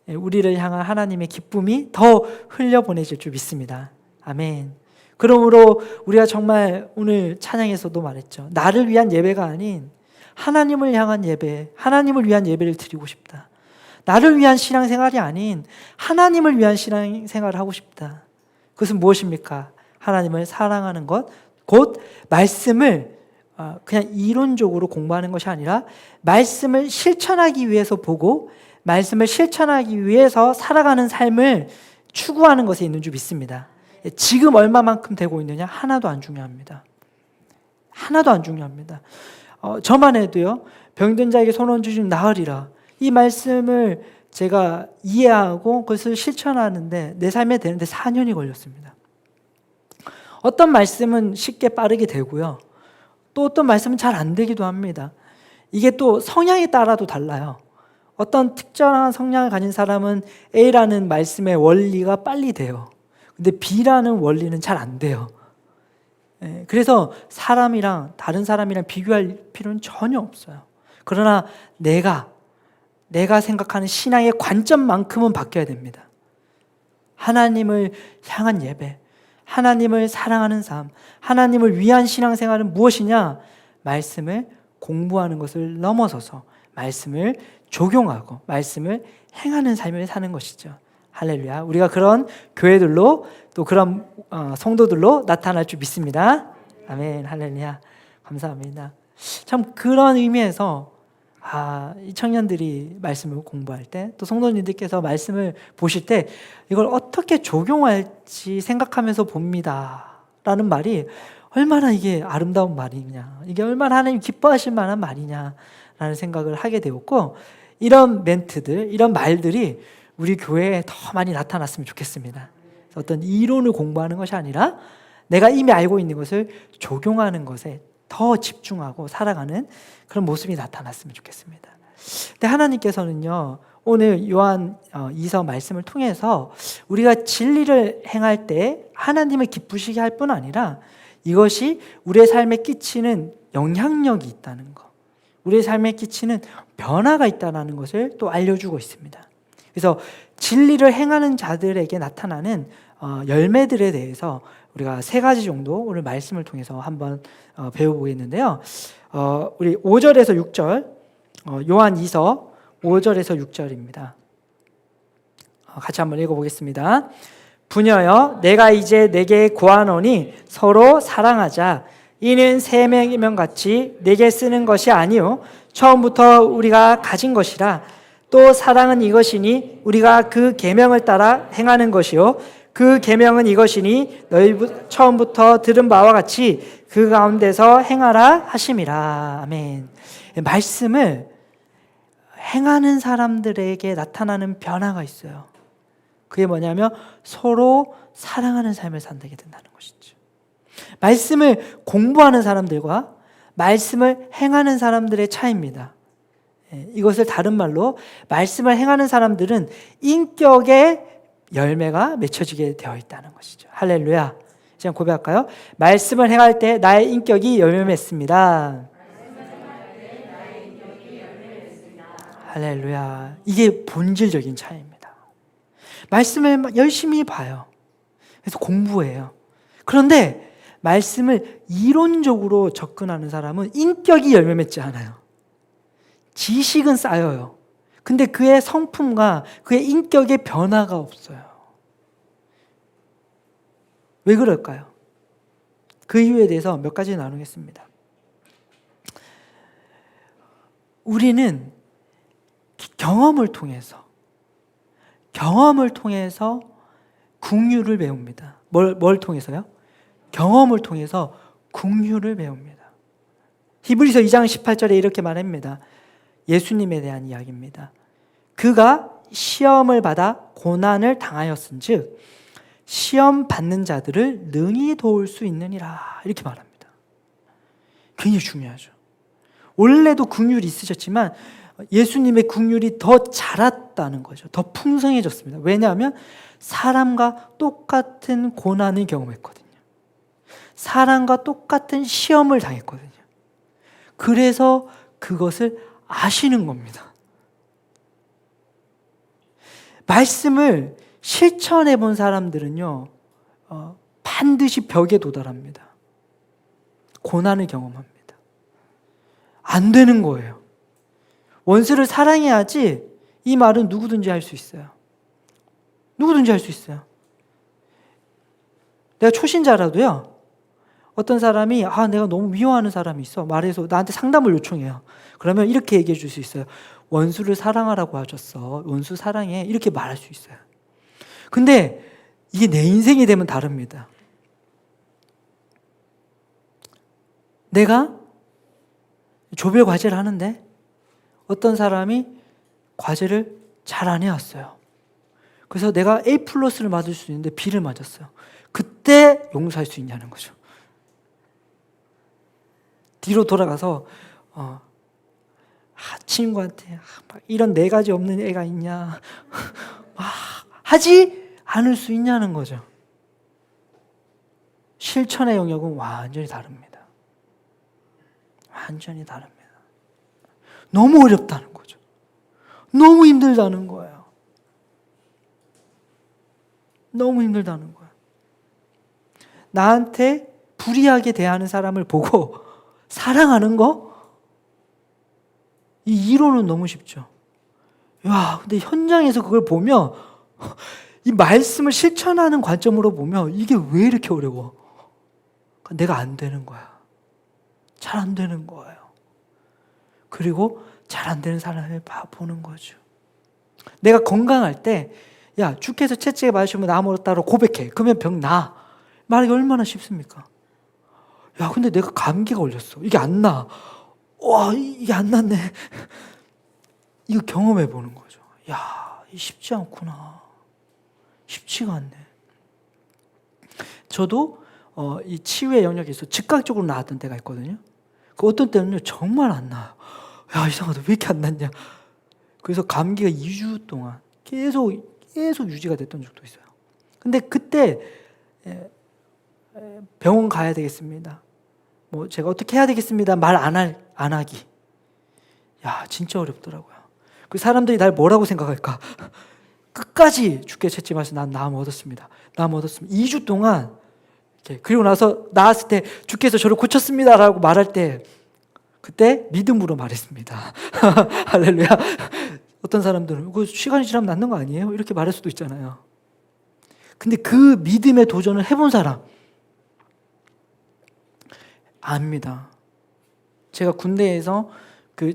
S1: 우리를 향한 하나님의 기쁨이 더 흘려보내질 줄 믿습니다. 아멘. 그러므로 우리가 정말 오늘 찬양에서도 말했죠. 나를 위한 예배가 아닌 하나님을 향한 예배, 하나님을 위한 예배를 드리고 싶다. 나를 위한 신앙생활이 아닌 하나님을 위한 신앙생활을 하고 싶다. 그것은 무엇입니까? 하나님을 사랑하는 것, 곧 말씀을 그냥 이론적으로 공부하는 것이 아니라 말씀을 실천하기 위해서 보고 말씀을 실천하기 위해서 살아가는 삶을 추구하는 것에 있는 줄 믿습니다. 지금 얼마만큼 되고 있느냐? 하나도 안 중요합니다. 하나도 안 중요합니다. 저만 해도요. 병든 자에게 손 얹으시면 나으리라. 이 말씀을 제가 이해하고 그것을 실천하는데 내 삶에 되는데 4년이 걸렸습니다. 어떤 말씀은 쉽게 빠르게 되고요. 또 어떤 말씀은 잘 안 되기도 합니다. 이게 또 성향에 따라도 달라요. 어떤 특정한 성향을 가진 사람은 A라는 말씀의 원리가 빨리 돼요. 근데 B라는 원리는 잘 안 돼요. 그래서 다른 사람이랑 비교할 필요는 전혀 없어요. 그러나 내가 생각하는 신앙의 관점만큼은 바뀌어야 됩니다. 하나님을 향한 예배, 하나님을 사랑하는 삶, 하나님을 위한 신앙생활은 무엇이냐? 말씀을 공부하는 것을 넘어서서 말씀을 적용하고 말씀을 행하는 삶을 사는 것이죠. 할렐루야. 우리가 그런 교회들로 또 그런 성도들로 나타날 줄 믿습니다. 아멘. 할렐루야. 감사합니다. 참 그런 의미에서 이 청년들이 말씀을 공부할 때 또 성도님들께서 말씀을 보실 때 이걸 어떻게 적용할지 생각하면서 봅니다 라는 말이 얼마나 이게 아름다운 말이냐, 이게 얼마나 하나님 기뻐하실 만한 말이냐 라는 생각을 하게 되었고, 이런 멘트들, 이런 말들이 우리 교회에 더 많이 나타났으면 좋겠습니다. 어떤 이론을 공부하는 것이 아니라 내가 이미 알고 있는 것을 적용하는 것에 더 집중하고 살아가는 그런 모습이 나타났으면 좋겠습니다. 근데 하나님께서는요, 오늘 요한 2서 말씀을 통해서 우리가 진리를 행할 때 하나님을 기쁘시게 할 뿐 아니라 이것이 우리의 삶에 끼치는 영향력이 있다는 것, 우리의 삶에 끼치는 변화가 있다는 것을 또 알려주고 있습니다. 그래서 진리를 행하는 자들에게 나타나는 열매들에 대해서 우리가 3가지 정도 오늘 말씀을 통해서 한번 배워보겠는데요. 우리 5절에서 6절, 요한 2서 5절에서 6절입니다. 같이 한번 읽어보겠습니다. 부녀여, 내가 이제 내게 구하노니 서로 사랑하자. 이는 새 명이면 같이 내게 쓰는 것이 아니요 처음부터 우리가 가진 것이라. 또 사랑은 이것이니 우리가 그 계명을 따라 행하는 것이요 그 계명은 이것이니 너희 처음부터 들은 바와 같이 그 가운데서 행하라 하심이라. 아멘. 말씀을 행하는 사람들에게 나타나는 변화가 있어요. 그게 뭐냐면 서로 사랑하는 삶을 산다게 된다는 것이죠. 말씀을 공부하는 사람들과 말씀을 행하는 사람들의 차이입니다. 이것을 다른 말로 말씀을 행하는 사람들은 인격의 열매가 맺혀지게 되어 있다는 것이죠. 할렐루야. 이제 고백할까요? 말씀을 행할 때 나의 인격이 열매 맺습니다. 할렐루야. 이게 본질적인 차이입니다. 말씀을 열심히 봐요. 그래서 공부해요. 그런데 말씀을 이론적으로 접근하는 사람은 인격이 열매 맺지 않아요. 지식은 쌓여요. 근데 그의 성품과 그의 인격의 변화가 없어요. 왜 그럴까요? 그 이유에 대해서 몇 가지 나누겠습니다. 우리는 경험을 통해서 긍휼을 배웁니다. 뭘 통해서요? 경험을 통해서 긍휼을 배웁니다. 히브리서 2장 18절에 이렇게 말합니다. 예수님에 대한 이야기입니다. 그가 시험을 받아 고난을 당하였은즉 시험 받는 자들을 능히 도울 수 있느니라 이렇게 말합니다. 굉장히 중요하죠. 원래도 긍휼이 있으셨지만 예수님의 긍휼이 더 자랐다는 거죠. 더 풍성해졌습니다. 왜냐하면 사람과 똑같은 고난을 경험했거든요. 사람과 똑같은 시험을 당했거든요. 그래서 그것을 아시는 겁니다. 말씀을 실천해 본 사람들은요, 반드시 벽에 도달합니다. 고난을 경험합니다. 안 되는 거예요. 원수를 사랑해야지 이 말은 누구든지 할 수 있어요. 누구든지 할 수 있어요. 내가 초신자라도요, 어떤 사람이 내가 너무 미워하는 사람이 있어. 말해서 나한테 상담을 요청해요. 그러면 이렇게 얘기해 줄 수 있어요. 원수를 사랑하라고 하셨어. 원수 사랑해. 이렇게 말할 수 있어요. 근데 이게 내 인생이 되면 다릅니다. 내가 조별 과제를 하는데 어떤 사람이 과제를 잘 안 해왔어요. 그래서 내가 A+를 맞을 수 있는데 B를 맞았어요. 그때 용서할 수 있냐는 거죠. 뒤로 돌아가서 친구한테 이런 4가지 없는 애가 있냐 하지 않을 수 있냐는 거죠. 실천의 영역은 완전히 다릅니다. 완전히 다릅니다. 너무 어렵다는 거죠. 너무 힘들다는 거예요. 너무 힘들다는 거예요. 나한테 불이하게 대하는 사람을 보고 사랑하는 거? 이 이론은 너무 쉽죠. 근데 현장에서 그걸 보면 이 말씀을 실천하는 관점으로 보면 이게 왜 이렇게 어려워? 내가 안 되는 거야. 잘 안 되는 거예요. 그리고 잘 안 되는 사람을 보는 거죠. 내가 건강할 때 주께서 채찍에 맞으시면 나 멀었다고 고백해. 그러면 병 나. 말하기 얼마나 쉽습니까? 근데 내가 감기가 걸렸어. 이게 안 나. 이게 안 났네. 이거 경험해 보는 거죠. 쉽지 않구나. 쉽지가 않네. 저도 이 치유의 영역에서 즉각적으로 나았던 때가 있거든요. 어떤 때는요, 정말 안 나요. 이상하다. 왜 이렇게 안 났냐. 그래서 감기가 2주 동안 계속 유지가 됐던 적도 있어요. 근데 그때 병원 가야 되겠습니다. 제가 어떻게 해야 되겠습니다. 말 안 하기. 진짜 어렵더라고요. 그 사람들이 날 뭐라고 생각할까? 끝까지 주께 채찍하셔서 난 나음 얻었습니다. 2주 동안 그리고 나서 나았을 때 주께서 저를 고쳤습니다라고 말할 때 그때 믿음으로 말했습니다. 할렐루야. 어떤 사람들은 시간이 지나면 낫는 거 아니에요? 이렇게 말할 수도 있잖아요. 근데 그 믿음의 도전을 해본 사람 압니다. 제가 군대에서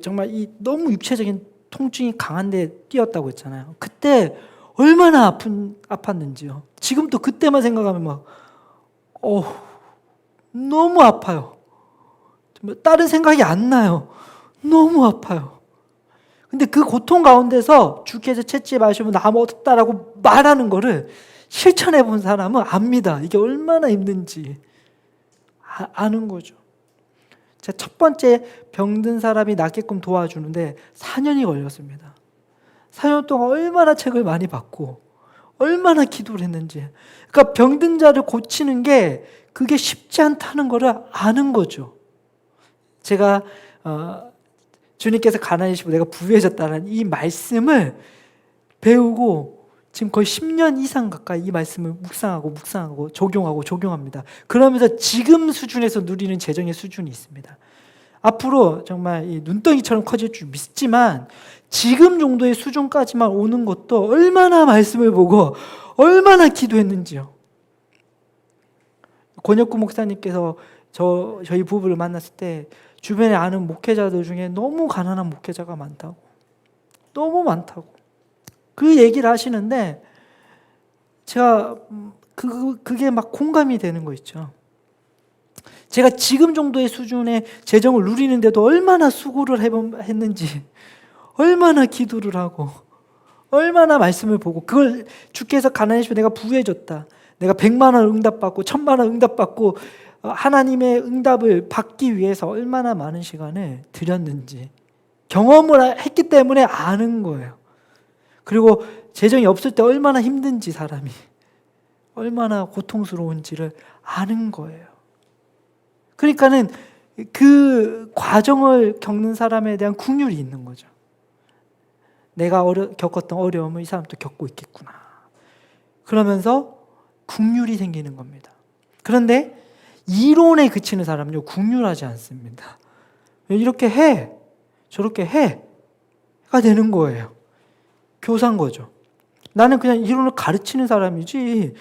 S1: 정말 이 너무 육체적인 통증이 강한데 뛰었다고 했잖아요. 그때 얼마나 아팠는지요. 지금도 그때만 생각하면 너무 아파요. 다른 생각이 안 나요. 너무 아파요. 근데 그 고통 가운데서 주께서 채찍에 마시면 나무 얻었다라고 말하는 거를 실천해 본 사람은 압니다. 이게 얼마나 힘든지 아는 거죠. 제가 첫 번째 병든 사람이 낫게끔 도와주는데 4년이 걸렸습니다. 4년 동안 얼마나 책을 많이 봤고 얼마나 기도를 했는지. 그러니까 병든 자를 고치는 게 그게 쉽지 않다는 거를 아는 거죠. 제가 주님께서 가난해지고 내가 부유해졌다는 이 말씀을 배우고 지금 거의 10년 이상 가까이 이 말씀을 묵상하고 적용합니다. 그러면서 지금 수준에서 누리는 재정의 수준이 있습니다. 앞으로 정말 이 눈덩이처럼 커질 줄 믿지만 지금 정도의 수준까지만 오는 것도 얼마나 말씀을 보고 얼마나 기도했는지요. 권혁구 목사님께서 저희 부부를 만났을 때 주변에 아는 목회자들 중에 너무 가난한 목회자가 많다고, 너무 많다고 그 얘기를 하시는데 제가 그게 막 공감이 되는 거 있죠. 제가 지금 정도의 수준의 재정을 누리는데도 얼마나 수고를 했는지, 얼마나 기도를 하고 얼마나 말씀을 보고, 그걸 주께서 가난해지면 내가 부유해졌다, 내가 100만 원 응답받고 1000만 원 응답받고 하나님의 응답을 받기 위해서 얼마나 많은 시간을 들였는지 경험을 했기 때문에 아는 거예요. 그리고 재정이 없을 때 얼마나 힘든지, 사람이 얼마나 고통스러운지를 아는 거예요. 그러니까는 그 과정을 겪는 사람에 대한 긍휼이 있는 거죠. 내가 겪었던 어려움을 이 사람도 겪고 있겠구나, 그러면서 긍휼이 생기는 겁니다. 그런데 이론에 그치는 사람은요, 긍휼하지 않습니다. 이렇게 해, 저렇게 해가 되는 거예요. 교사인 거죠. 나는 그냥 이론을 가르치는 사람이지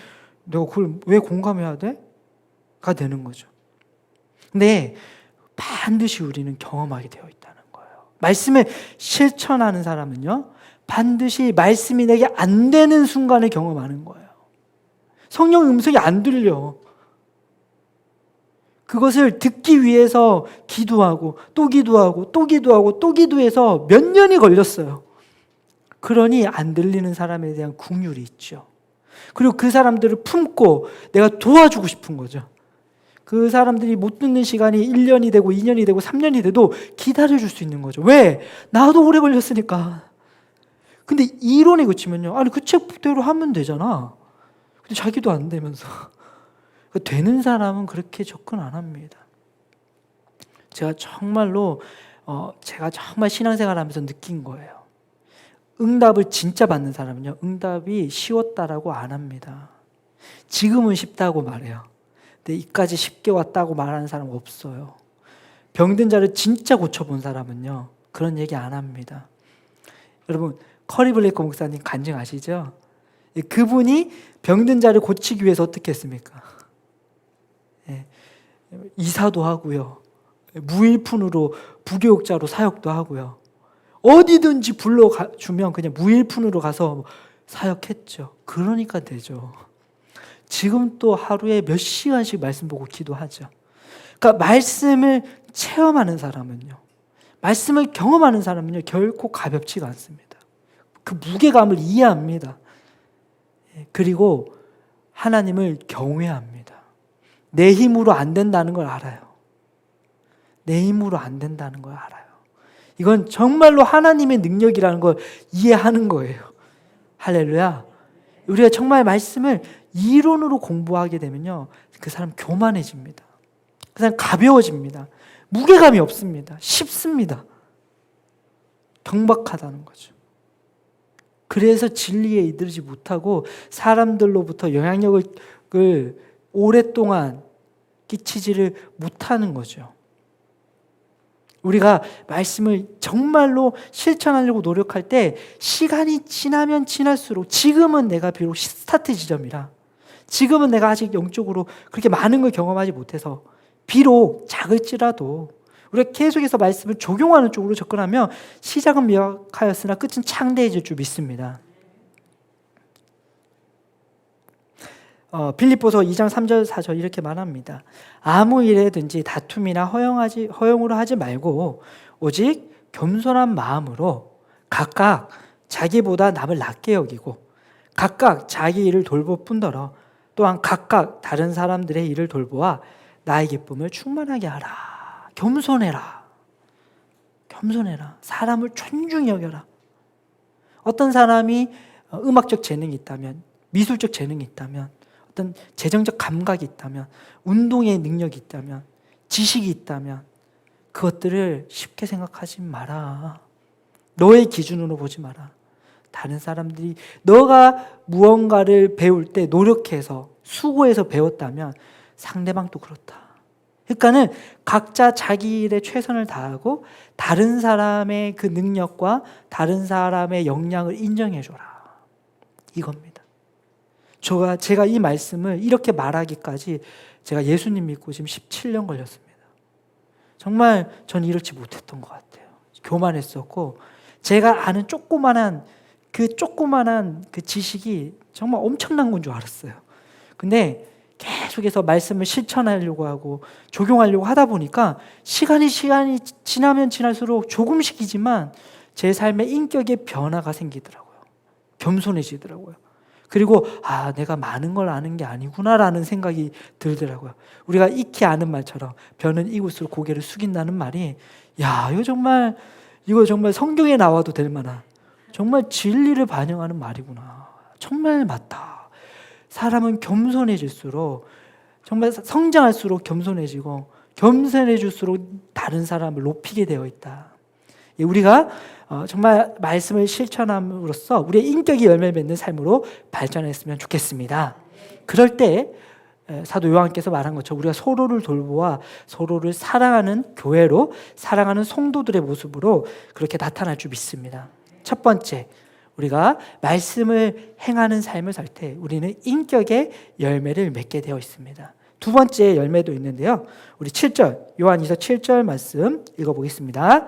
S1: 내가 그걸 왜 공감해야 돼? 가 되는 거죠. 근데 반드시 우리는 경험하게 되어 있다는 거예요. 말씀을 실천하는 사람은요, 반드시 말씀이 내게 안 되는 순간을 경험하는 거예요. 성령 음성이 안 들려. 그것을 듣기 위해서 기도하고 또 기도하고 또 기도하고 또 기도해서 몇 년이 걸렸어요. 그러니 안 들리는 사람에 대한 긍휼이 있죠. 그리고 그 사람들을 품고 내가 도와주고 싶은 거죠. 그 사람들이 못 듣는 시간이 1년이 되고 2년이 되고 3년이 돼도 기다려줄 수 있는 거죠. 왜? 나도 오래 걸렸으니까. 근데 이론에 그치면요, 아니 그 책대로 하면 되잖아. 근데 자기도 안 되면서. 되는 사람은 그렇게 접근 안 합니다. 제가 정말 신앙생활하면서 느낀 거예요. 응답을 진짜 받는 사람은요, 응답이 쉬웠다라고 안 합니다. 지금은 쉽다고 말해요. 근데 이까지 쉽게 왔다고 말하는 사람 없어요. 병든 자를 진짜 고쳐본 사람은요, 그런 얘기 안 합니다. 여러분, 커리 블레이커 목사님 간증 아시죠? 그분이 병든 자를 고치기 위해서 어떻게 했습니까? 이사도 하고요, 무일푼으로 부교육자로 사역도 하고요, 어디든지 불러주면 그냥 무일푼으로 가서 사역했죠. 그러니까 되죠. 지금 또 하루에 몇 시간씩 말씀 보고 기도하죠. 그러니까 말씀을 체험하는 사람은요, 말씀을 경험하는 사람은요, 결코 가볍지가 않습니다. 그 무게감을 이해합니다. 그리고 하나님을 경외합니다. 내 힘으로 안 된다는 걸 알아요. 내 힘으로 안 된다는 걸 알아요. 이건 정말로 하나님의 능력이라는 걸 이해하는 거예요. 할렐루야. 우리가 정말 말씀을 이론으로 공부하게 되면요, 그 사람 교만해집니다. 그 사람 가벼워집니다. 무게감이 없습니다. 쉽습니다. 경박하다는 거죠. 그래서 진리에 이르지 못하고 사람들로부터 영향력을 오랫동안 끼치지를 못하는 거죠. 우리가 말씀을 정말로 실천하려고 노력할 때 시간이 지나면 지날수록, 지금은 내가 비록 스타트 지점이라, 지금은 내가 아직 영적으로 그렇게 많은 걸 경험하지 못해서 비록 작을지라도 우리가 계속해서 말씀을 적용하는 쪽으로 접근하면 시작은 미약하였으나 끝은 창대해질 줄 믿습니다. 빌립보서 2장 3절 4절 이렇게 말합니다. 아무 일에든지 다툼이나 허용으로 하지 말고 오직 겸손한 마음으로 각각 자기보다 남을 낮게 여기고 각각 자기 일을 돌볼 뿐더러 또한 각각 다른 사람들의 일을 돌보아 나의 기쁨을 충만하게 하라. 겸손해라. 겸손해라. 사람을 존중히 여겨라. 어떤 사람이 음악적 재능이 있다면, 미술적 재능이 있다면, 어떤 재정적 감각이 있다면, 운동의 능력이 있다면, 지식이 있다면 그것들을 쉽게 생각하지 마라. 너의 기준으로 보지 마라. 다른 사람들이 너가 무언가를 배울 때 노력해서 수고해서 배웠다면 상대방도 그렇다. 그러니까는 각자 자기 일에 최선을 다하고 다른 사람의 그 능력과 다른 사람의 역량을 인정해줘라. 이겁니다. 제가 이 말씀을 이렇게 말하기까지 제가 예수님 믿고 지금 17년 걸렸습니다. 정말 전 이렇지 못했던 것 같아요. 교만했었고 제가 아는 조그만한 그 지식이 정말 엄청난 건 줄 알았어요. 근데 계속해서 말씀을 실천하려고 하고 적용하려고 하다 보니까 시간이 지나면 지날수록 조금씩이지만 제 삶의 인격의 변화가 생기더라고요. 겸손해지더라고요. 그리고 내가 많은 걸 아는 게 아니구나라는 생각이 들더라고요. 우리가 익히 아는 말처럼 변은 익을수록 고개를 숙인다는 말이 이거 정말 성경에 나와도 될 만한 정말 진리를 반영하는 말이구나. 정말 맞다. 사람은 겸손해질수록 정말 성장할수록 겸손해지고 겸손해질수록 다른 사람을 높이게 되어 있다. 우리가 정말 말씀을 실천함으로써 우리의 인격이 열매를 맺는 삶으로 발전했으면 좋겠습니다. 그럴 때 사도 요한께서 말한 것처럼 우리가 서로를 돌보아 서로를 사랑하는 교회로 사랑하는 성도들의 모습으로 그렇게 나타날 줄 믿습니다. 첫 번째, 우리가 말씀을 행하는 삶을 살 때 우리는 인격의 열매를 맺게 되어 있습니다. 두 번째 열매도 있는데요. 우리 7절, 요한이서 7절 말씀 읽어보겠습니다.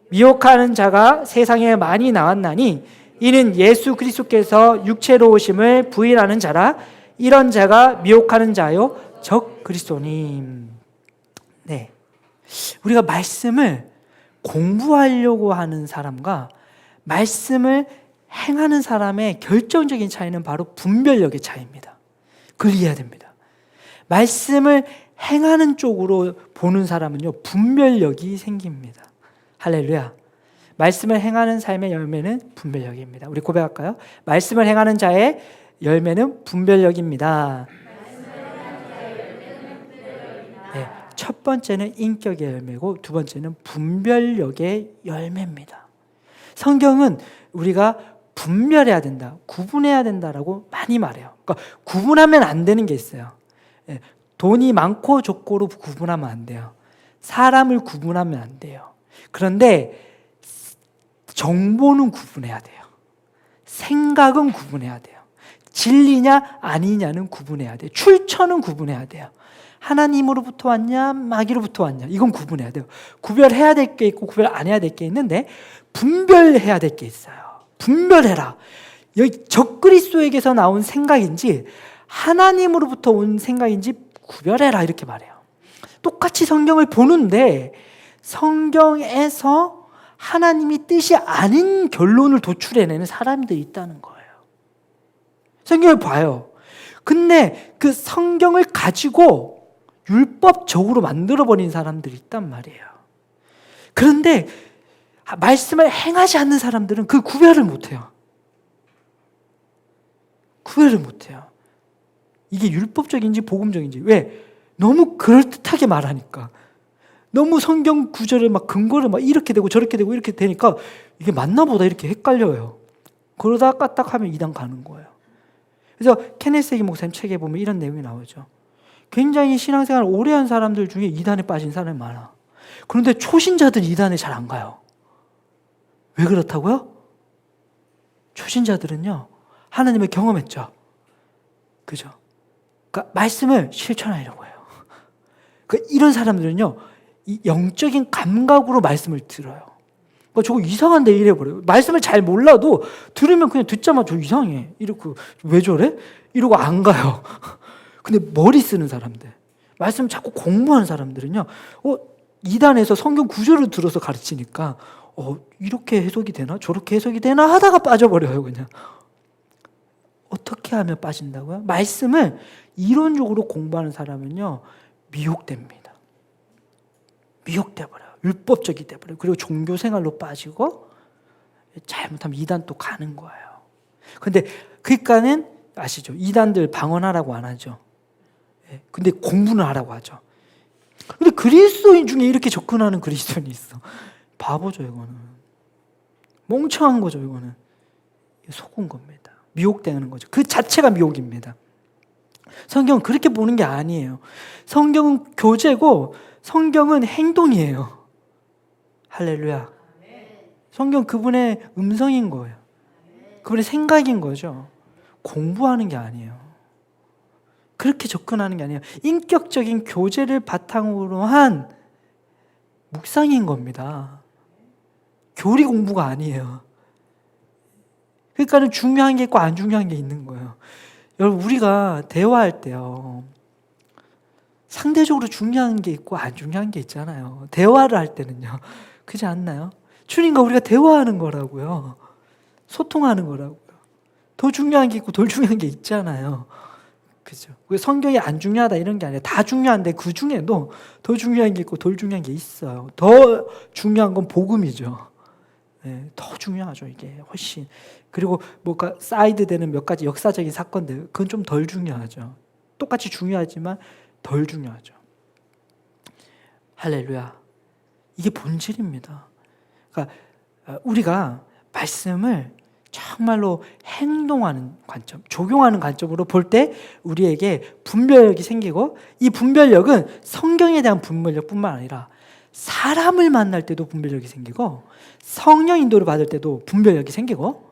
S1: 미혹하는 자가 세상에 많이 나왔나니 이는 예수 그리스도께서 육체로 오심을 부인하는 자라. 이런 자가 미혹하는 자요 적 그리스도님. 네, 우리가 말씀을 공부하려고 하는 사람과 말씀을 행하는 사람의 결정적인 차이는 바로 분별력의 차이입니다. 그걸 이해해야 됩니다. 말씀을 행하는 쪽으로 보는 사람은요, 분별력이 생깁니다. 할렐루야. 말씀을 행하는 삶의 열매는 분별력입니다. 우리 고백할까요? 말씀을 행하는 자의 열매는 분별력입니다. 네, 첫 번째는 인격의 열매고 두 번째는 분별력의 열매입니다. 성경은 우리가 분별해야 된다, 구분해야 된다라고 많이 말해요. 그러니까 구분하면 안 되는 게 있어요. 돈이 많고 적고로 구분하면 안 돼요. 사람을 구분하면 안 돼요. 그런데 정보는 구분해야 돼요. 생각은 구분해야 돼요. 진리냐 아니냐는 구분해야 돼요. 출처는 구분해야 돼요. 하나님으로부터 왔냐 마귀로부터 왔냐 이건 구분해야 돼요. 구별해야 될 게 있고 구별 안 해야 될 게 있는데 분별해야 될 게 있어요. 분별해라. 여기 적그리스도에게서 나온 생각인지 하나님으로부터 온 생각인지 구별해라 이렇게 말해요. 똑같이 성경을 보는데 성경에서 하나님이 뜻이 아닌 결론을 도출해내는 사람들이 있다는 거예요. 성경을 봐요. 근데 그 성경을 가지고 율법적으로 만들어버린 사람들이 있단 말이에요. 그런데 말씀을 행하지 않는 사람들은 그 구별을 못해요. 구별을 못해요. 이게 율법적인지 복음적인지. 왜? 너무 그럴듯하게 말하니까. 너무 성경 구절을 막 근거를 막 이렇게 되고 저렇게 되고 이렇게 되니까 이게 맞나 보다 이렇게 헷갈려요. 그러다 까딱하면 이단 가는 거예요. 그래서 케네스 해기 목사님 책에 보면 이런 내용이 나오죠. 굉장히 신앙생활을 오래 한 사람들 중에 이단에 빠진 사람이 많아. 그런데 초신자들 이단에 잘 안 가요. 왜 그렇다고요? 초신자들은요, 하나님을 경험했죠. 그죠? 그러니까 말씀을 실천하려고 해요. 그러니까 이런 사람들은요, 이 영적인 감각으로 말씀을 들어요. 그러니까 저거 이상한데 이래버려요. 말씀을 잘 몰라도 들으면 그냥 듣자마자 저 이상해. 이러고, 왜 저래? 이러고 안 가요. 근데 머리 쓰는 사람들, 말씀 자꾸 공부하는 사람들은요, 이단에서 성경 구절을 들어서 가르치니까, 이렇게 해석이 되나? 저렇게 해석이 되나? 하다가 빠져버려요, 그냥. 어떻게 하면 빠진다고요? 말씀을 이론적으로 공부하는 사람은요, 미혹됩니다. 미혹돼버려요. 율법적이 돼버려요. 그리고 종교생활로 빠지고, 잘못하면 이단 또 가는 거예요. 근데, 그러니까는, 아시죠? 이단들 방언하라고 안 하죠. 근데 공부는 하라고 하죠. 근데 그리스도인 중에 이렇게 접근하는 그리스도인이 있어. 바보죠, 이거는. 멍청한 거죠, 이거는. 속은 겁니다. 미혹되는 거죠. 그 자체가 미혹입니다. 성경은 그렇게 보는 게 아니에요. 성경은 교제고 성경은 행동이에요. 할렐루야. 성경 그분의 음성인 거예요. 그분의 생각인 거죠. 공부하는 게 아니에요. 그렇게 접근하는 게 아니에요. 인격적인 교제를 바탕으로 한 묵상인 겁니다. 교리 공부가 아니에요. 그러니까 중요한 게 있고 안 중요한 게 있는 거예요. 여러분, 우리가 대화할 때요, 상대적으로 중요한 게 있고 안 중요한 게 있잖아요. 대화를 할 때는요. 그렇지 않나요? 주님과 우리가 대화하는 거라고요. 소통하는 거라고요. 더 중요한 게 있고 덜 중요한 게 있잖아요. 그죠? 성경이 안 중요하다 이런 게 아니라 다 중요한데 그 중에도 더 중요한 게 있고 덜 중요한 게 있어요. 더 중요한 건 복음이죠. 네, 더 중요하죠, 이게 훨씬. 그리고 뭔가 사이드 되는 몇 가지 역사적인 사건들, 그건 좀 덜 중요하죠. 똑같이 중요하지만 덜 중요하죠. 할렐루야. 이게 본질입니다. 그러니까 우리가 말씀을 정말로 행동하는 관점, 적용하는 관점으로 볼 때 우리에게 분별력이 생기고, 이 분별력은 성경에 대한 분별력뿐만 아니라 사람을 만날 때도 분별력이 생기고, 성령 인도를 받을 때도 분별력이 생기고,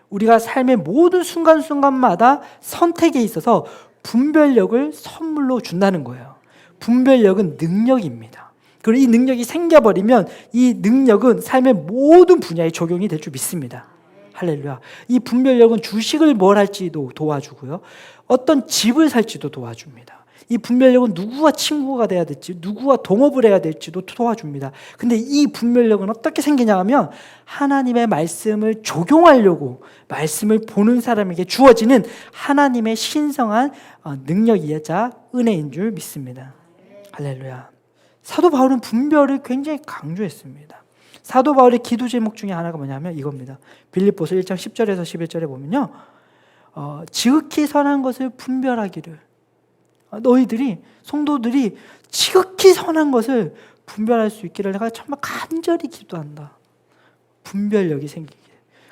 S1: 우리가 삶의 모든 순간순간마다 선택에 있어서 분별력을 선물로 준다는 거예요. 분별력은 능력입니다. 그리고 이 능력이 생겨버리면 이 능력은 삶의 모든 분야에 적용이 될 줄 믿습니다. 할렐루야. 이 분별력은 주식을 뭘 할지도 도와주고요, 어떤 집을 살지도 도와줍니다. 이 분별력은 누구와 친구가 돼야 될지, 누구와 동업을 해야 될지도 도와줍니다. 근데 이 분별력은 어떻게 생기냐 하면 하나님의 말씀을 적용하려고 말씀을 보는 사람에게 주어지는 하나님의 신성한 능력이자 은혜인 줄 믿습니다. 할렐루야. 사도 바울은 분별을 굉장히 강조했습니다. 사도 바울의 기도 제목 중에 하나가 뭐냐면 이겁니다. 빌립보서 1장 10절에서 11절에 보면요, 지극히 선한 것을 분별하기를, 너희들이, 성도들이 지극히 선한 것을 분별할 수 있기를 내가 정말 간절히 기도한다. 분별력이 생기게.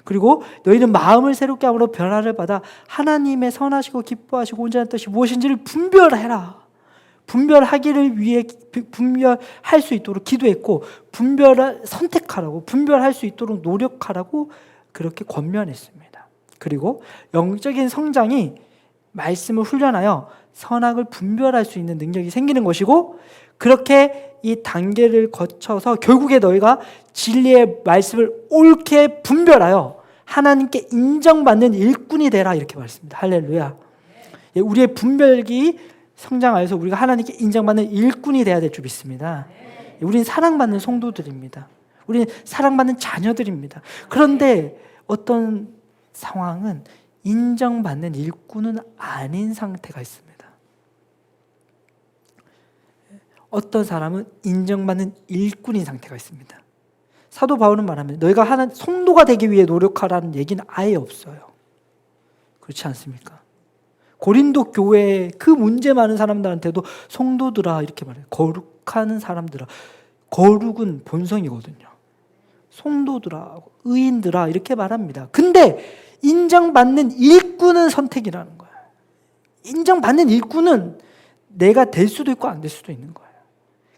S1: 그리고 너희는 마음을 새롭게 함으로 변화를 받아 하나님의 선하시고 기뻐하시고 온전한 뜻이 무엇인지를 분별해라. 분별하기를 위해 분별할 수 있도록 기도했고, 분별을 선택하라고, 분별할 수 있도록 노력하라고 그렇게 권면했습니다. 그리고 영적인 성장이 말씀을 훈련하여 선악을 분별할 수 있는 능력이 생기는 것이고, 그렇게 이 단계를 거쳐서 결국에 너희가 진리의 말씀을 옳게 분별하여 하나님께 인정받는 일꾼이 되라, 이렇게 말했습니다. 할렐루야. 우리의 분별이 성장하여서 우리가 하나님께 인정받는 일꾼이 되어야 될 줄 믿습니다. 우리는 사랑받는 성도들입니다. 우리는 사랑받는 자녀들입니다. 그런데 어떤 상황은 인정받는 일꾼은 아닌 상태가 있습니다. 어떤 사람은 인정받는 일꾼인 상태가 있습니다. 사도 바울은 말하면 너희가 하나 성도가 되기 위해 노력하라는 얘기는 아예 없어요. 그렇지 않습니까? 고린도 교회에 그 문제 많은 사람들한테도 성도들아 이렇게 말해요. 거룩하는 사람들아. 거룩은 본성이거든요. 성도들아, 의인들아 이렇게 말합니다. 근데 인정받는 일꾼은 선택이라는 거예요. 인정받는 일꾼은 내가 될 수도 있고 안 될 수도 있는 거예요.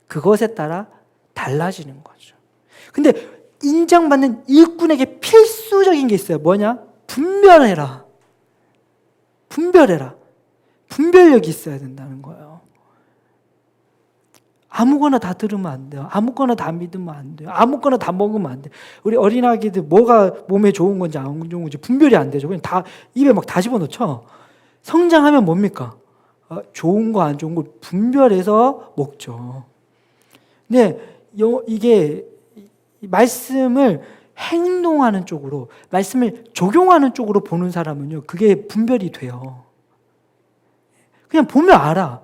S1: 그것에 따라 달라지는 거죠. 근데 인정받는 일꾼에게 필수적인 게 있어요. 뭐냐? 분별해라. 분별해라. 분별력이 있어야 된다는 거예요. 아무거나 다 들으면 안 돼요. 아무거나 다 믿으면 안 돼요. 아무거나 다 먹으면 안 돼요. 우리 어린아기들 뭐가 몸에 좋은 건지 안 좋은 건지 분별이 안 되죠. 그냥 다 입에 막 다 집어넣죠. 성장하면 뭡니까? 좋은 거 안 좋은 걸 분별해서 먹죠. 근데 이게 말씀을 행동하는 쪽으로, 말씀을 적용하는 쪽으로 보는 사람은요, 그게 분별이 돼요. 그냥 보면 알아.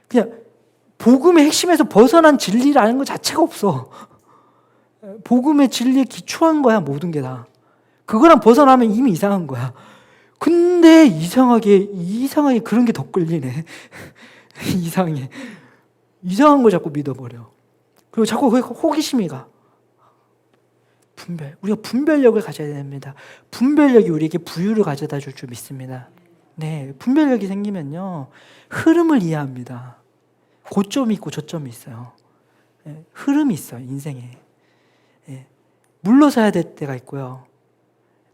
S1: 그냥 복음의 핵심에서 벗어난 진리라는 것 자체가 없어. 복음의 진리에 기초한 거야, 모든 게 다. 그거랑 벗어나면 이미 이상한 거야. 근데 이상하게 그런 게 더 끌리네. 이상한 걸 자꾸 믿어버려. 그리고 자꾸 거기 호기심이 가. 우리가 분별력을 가져야 됩니다. 분별력이 우리에게 부유를 가져다 줄 줄 믿습니다. 네, 분별력이 생기면요, 흐름을 이해합니다. 고점이 있고 저점이 있어요. 흐름이 있어요, 인생에. 물러서야 될 때가 있고요,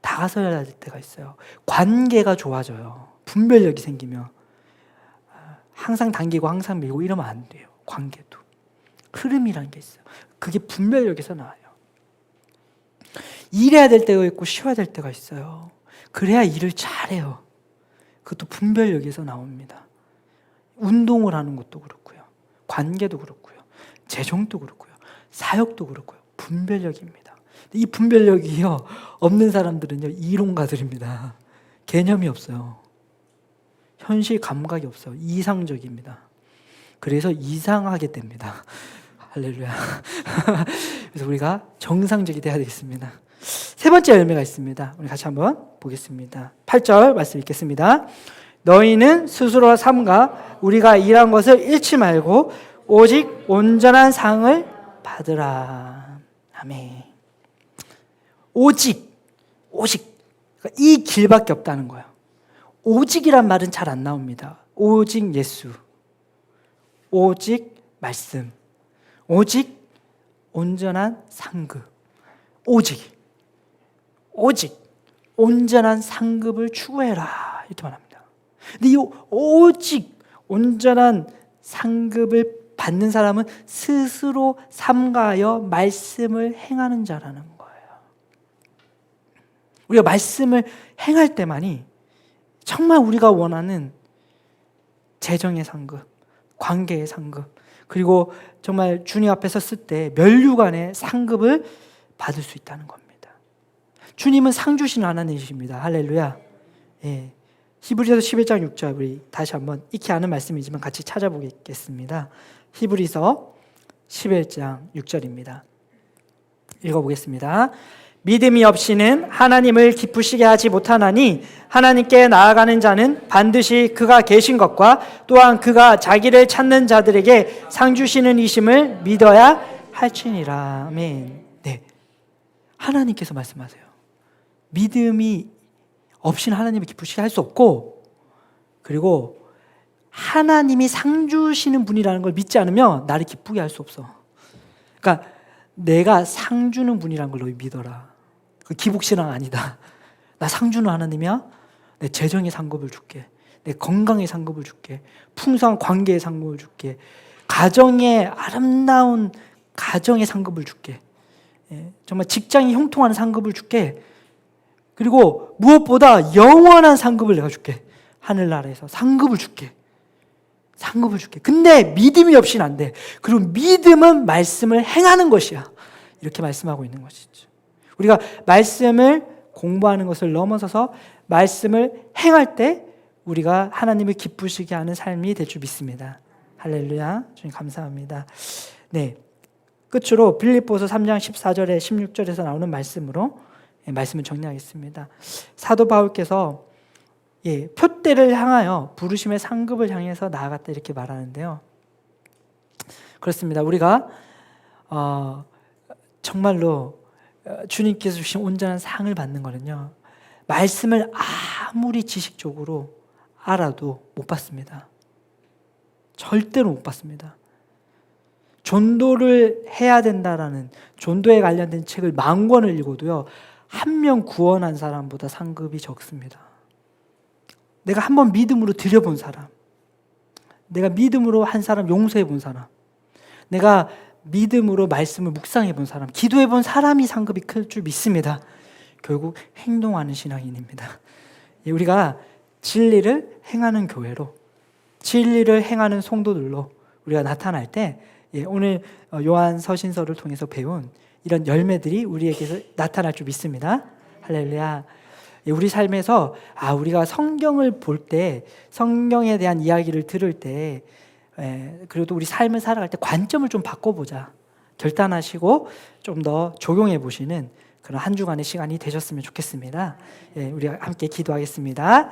S1: 다가서야 될 때가 있어요. 관계가 좋아져요. 분별력이 생기면. 항상 당기고 항상 밀고 이러면 안 돼요. 관계도. 흐름이라는 게 있어요. 그게 분별력에서 나와요. 일해야 될 때가 있고 쉬어야 될 때가 있어요. 그래야 일을 잘해요. 그것도 분별력에서 나옵니다. 운동을 하는 것도 그렇고요, 관계도 그렇고요, 재정도 그렇고요, 사역도 그렇고요, 분별력입니다. 이 분별력이요, 없는 사람들은요, 이론가들입니다. 개념이 없어요. 현실 감각이 없어요. 이상적입니다. 그래서 이상하게 됩니다. 할렐루야. 그래서 우리가 정상적이 돼야 되겠습니다. 세 번째 열매가 있습니다. 우리 같이 한번 보겠습니다. 8절 말씀 읽겠습니다. 너희는 스스로 삼가 우리가 일한 것을 잃지 말고 오직 온전한 상을 받으라. 아멘. 오직 그러니까 이 길밖에 없다는 거예요. 오직이란 말은 잘 안 나옵니다. 오직 예수, 오직 말씀, 오직 온전한 상급, 오직 온전한 상급을 추구해라, 이렇게 말합니다. 근데 이 오직 온전한 상급을 받는 사람은 스스로 삼가하여 말씀을 행하는 자라는 거예요. 우리가 말씀을 행할 때만이 정말 우리가 원하는 재정의 상급, 관계의 상급, 그리고 정말 주님 앞에 섰을 때 면류관의 상급을 받을 수 있다는 겁니다. 주님은 상 주시는 하나님이십니다. 할렐루야. 예. 히브리서 11장 6절, 우리 다시 한번 익히 아는 말씀이지만 같이 찾아보겠습니다. 히브리서 11장 6절입니다. 읽어보겠습니다. 믿음이 없이는 하나님을 기쁘시게 하지 못하나니 하나님께 나아가는 자는 반드시 그가 계신 것과 또한 그가 자기를 찾는 자들에게 상 주시는 이심을 믿어야 할지니라. 아멘. 네, 하나님께서 말씀하세요. 믿음이 없이는 하나님을 기쁘시게 할 수 없고, 그리고 하나님이 상 주시는 분이라는 걸 믿지 않으면 나를 기쁘게 할 수 없어. 그러니까 내가 상 주는 분이라는 걸 너희 믿어라. 그 기복신앙 아니다. 나 상 주는 하나님이야. 내 재정의 상급을 줄게. 내 건강의 상급을 줄게. 풍성한 관계의 상급을 줄게. 가정의 아름다운 가정의 상급을 줄게. 정말 직장이 형통하는 상급을 줄게. 그리고 무엇보다 영원한 상급을 내가 줄게. 하늘나라에서 상급을 줄게. 상급을 줄게. 근데 믿음이 없이는 안 돼. 그리고 믿음은 말씀을 행하는 것이야. 이렇게 말씀하고 있는 것이죠. 우리가 말씀을 공부하는 것을 넘어서서 말씀을 행할 때 우리가 하나님을 기쁘시게 하는 삶이 될 줄 믿습니다. 할렐루야. 주님 감사합니다. 네, 끝으로 빌립보서 3장 14절에 16절에서 나오는 말씀으로 말씀을 정리하겠습니다. 사도 바울께서 표대를 향하여 부르심의 상급을 향해서 나아갔다, 이렇게 말하는데요. 그렇습니다. 우리가 정말로 주님께서 주신 온전한 상을 받는 거는요, 말씀을 아무리 지식적으로 알아도 못 받습니다. 절대로 못 받습니다. 전도를 해야 된다라는 전도에 관련된 책을 10,000권을 읽어도요, 한 명 구원한 사람보다 상급이 적습니다. 내가 한번 믿음으로 드려본 사람, 내가 믿음으로 한 사람 용서해 본 사람, 내가 믿음으로 말씀을 묵상해 본 사람, 기도해 본 사람이 상급이 클 줄 믿습니다. 결국 행동하는 신앙인입니다. 우리가 진리를 행하는 교회로, 진리를 행하는 성도들로 우리가 나타날 때, 오늘 요한 서신서를 통해서 배운 이런 열매들이 우리에게서 나타날 줄 믿습니다. 할렐루야. 우리 삶에서 우리가 성경을 볼 때, 성경에 대한 이야기를 들을 때, 그래도 우리 삶을 살아갈 때 관점을 좀 바꿔보자 결단하시고 좀 더 적용해 보시는 그런 한 주간의 시간이 되셨으면 좋겠습니다. 우리 함께 기도하겠습니다.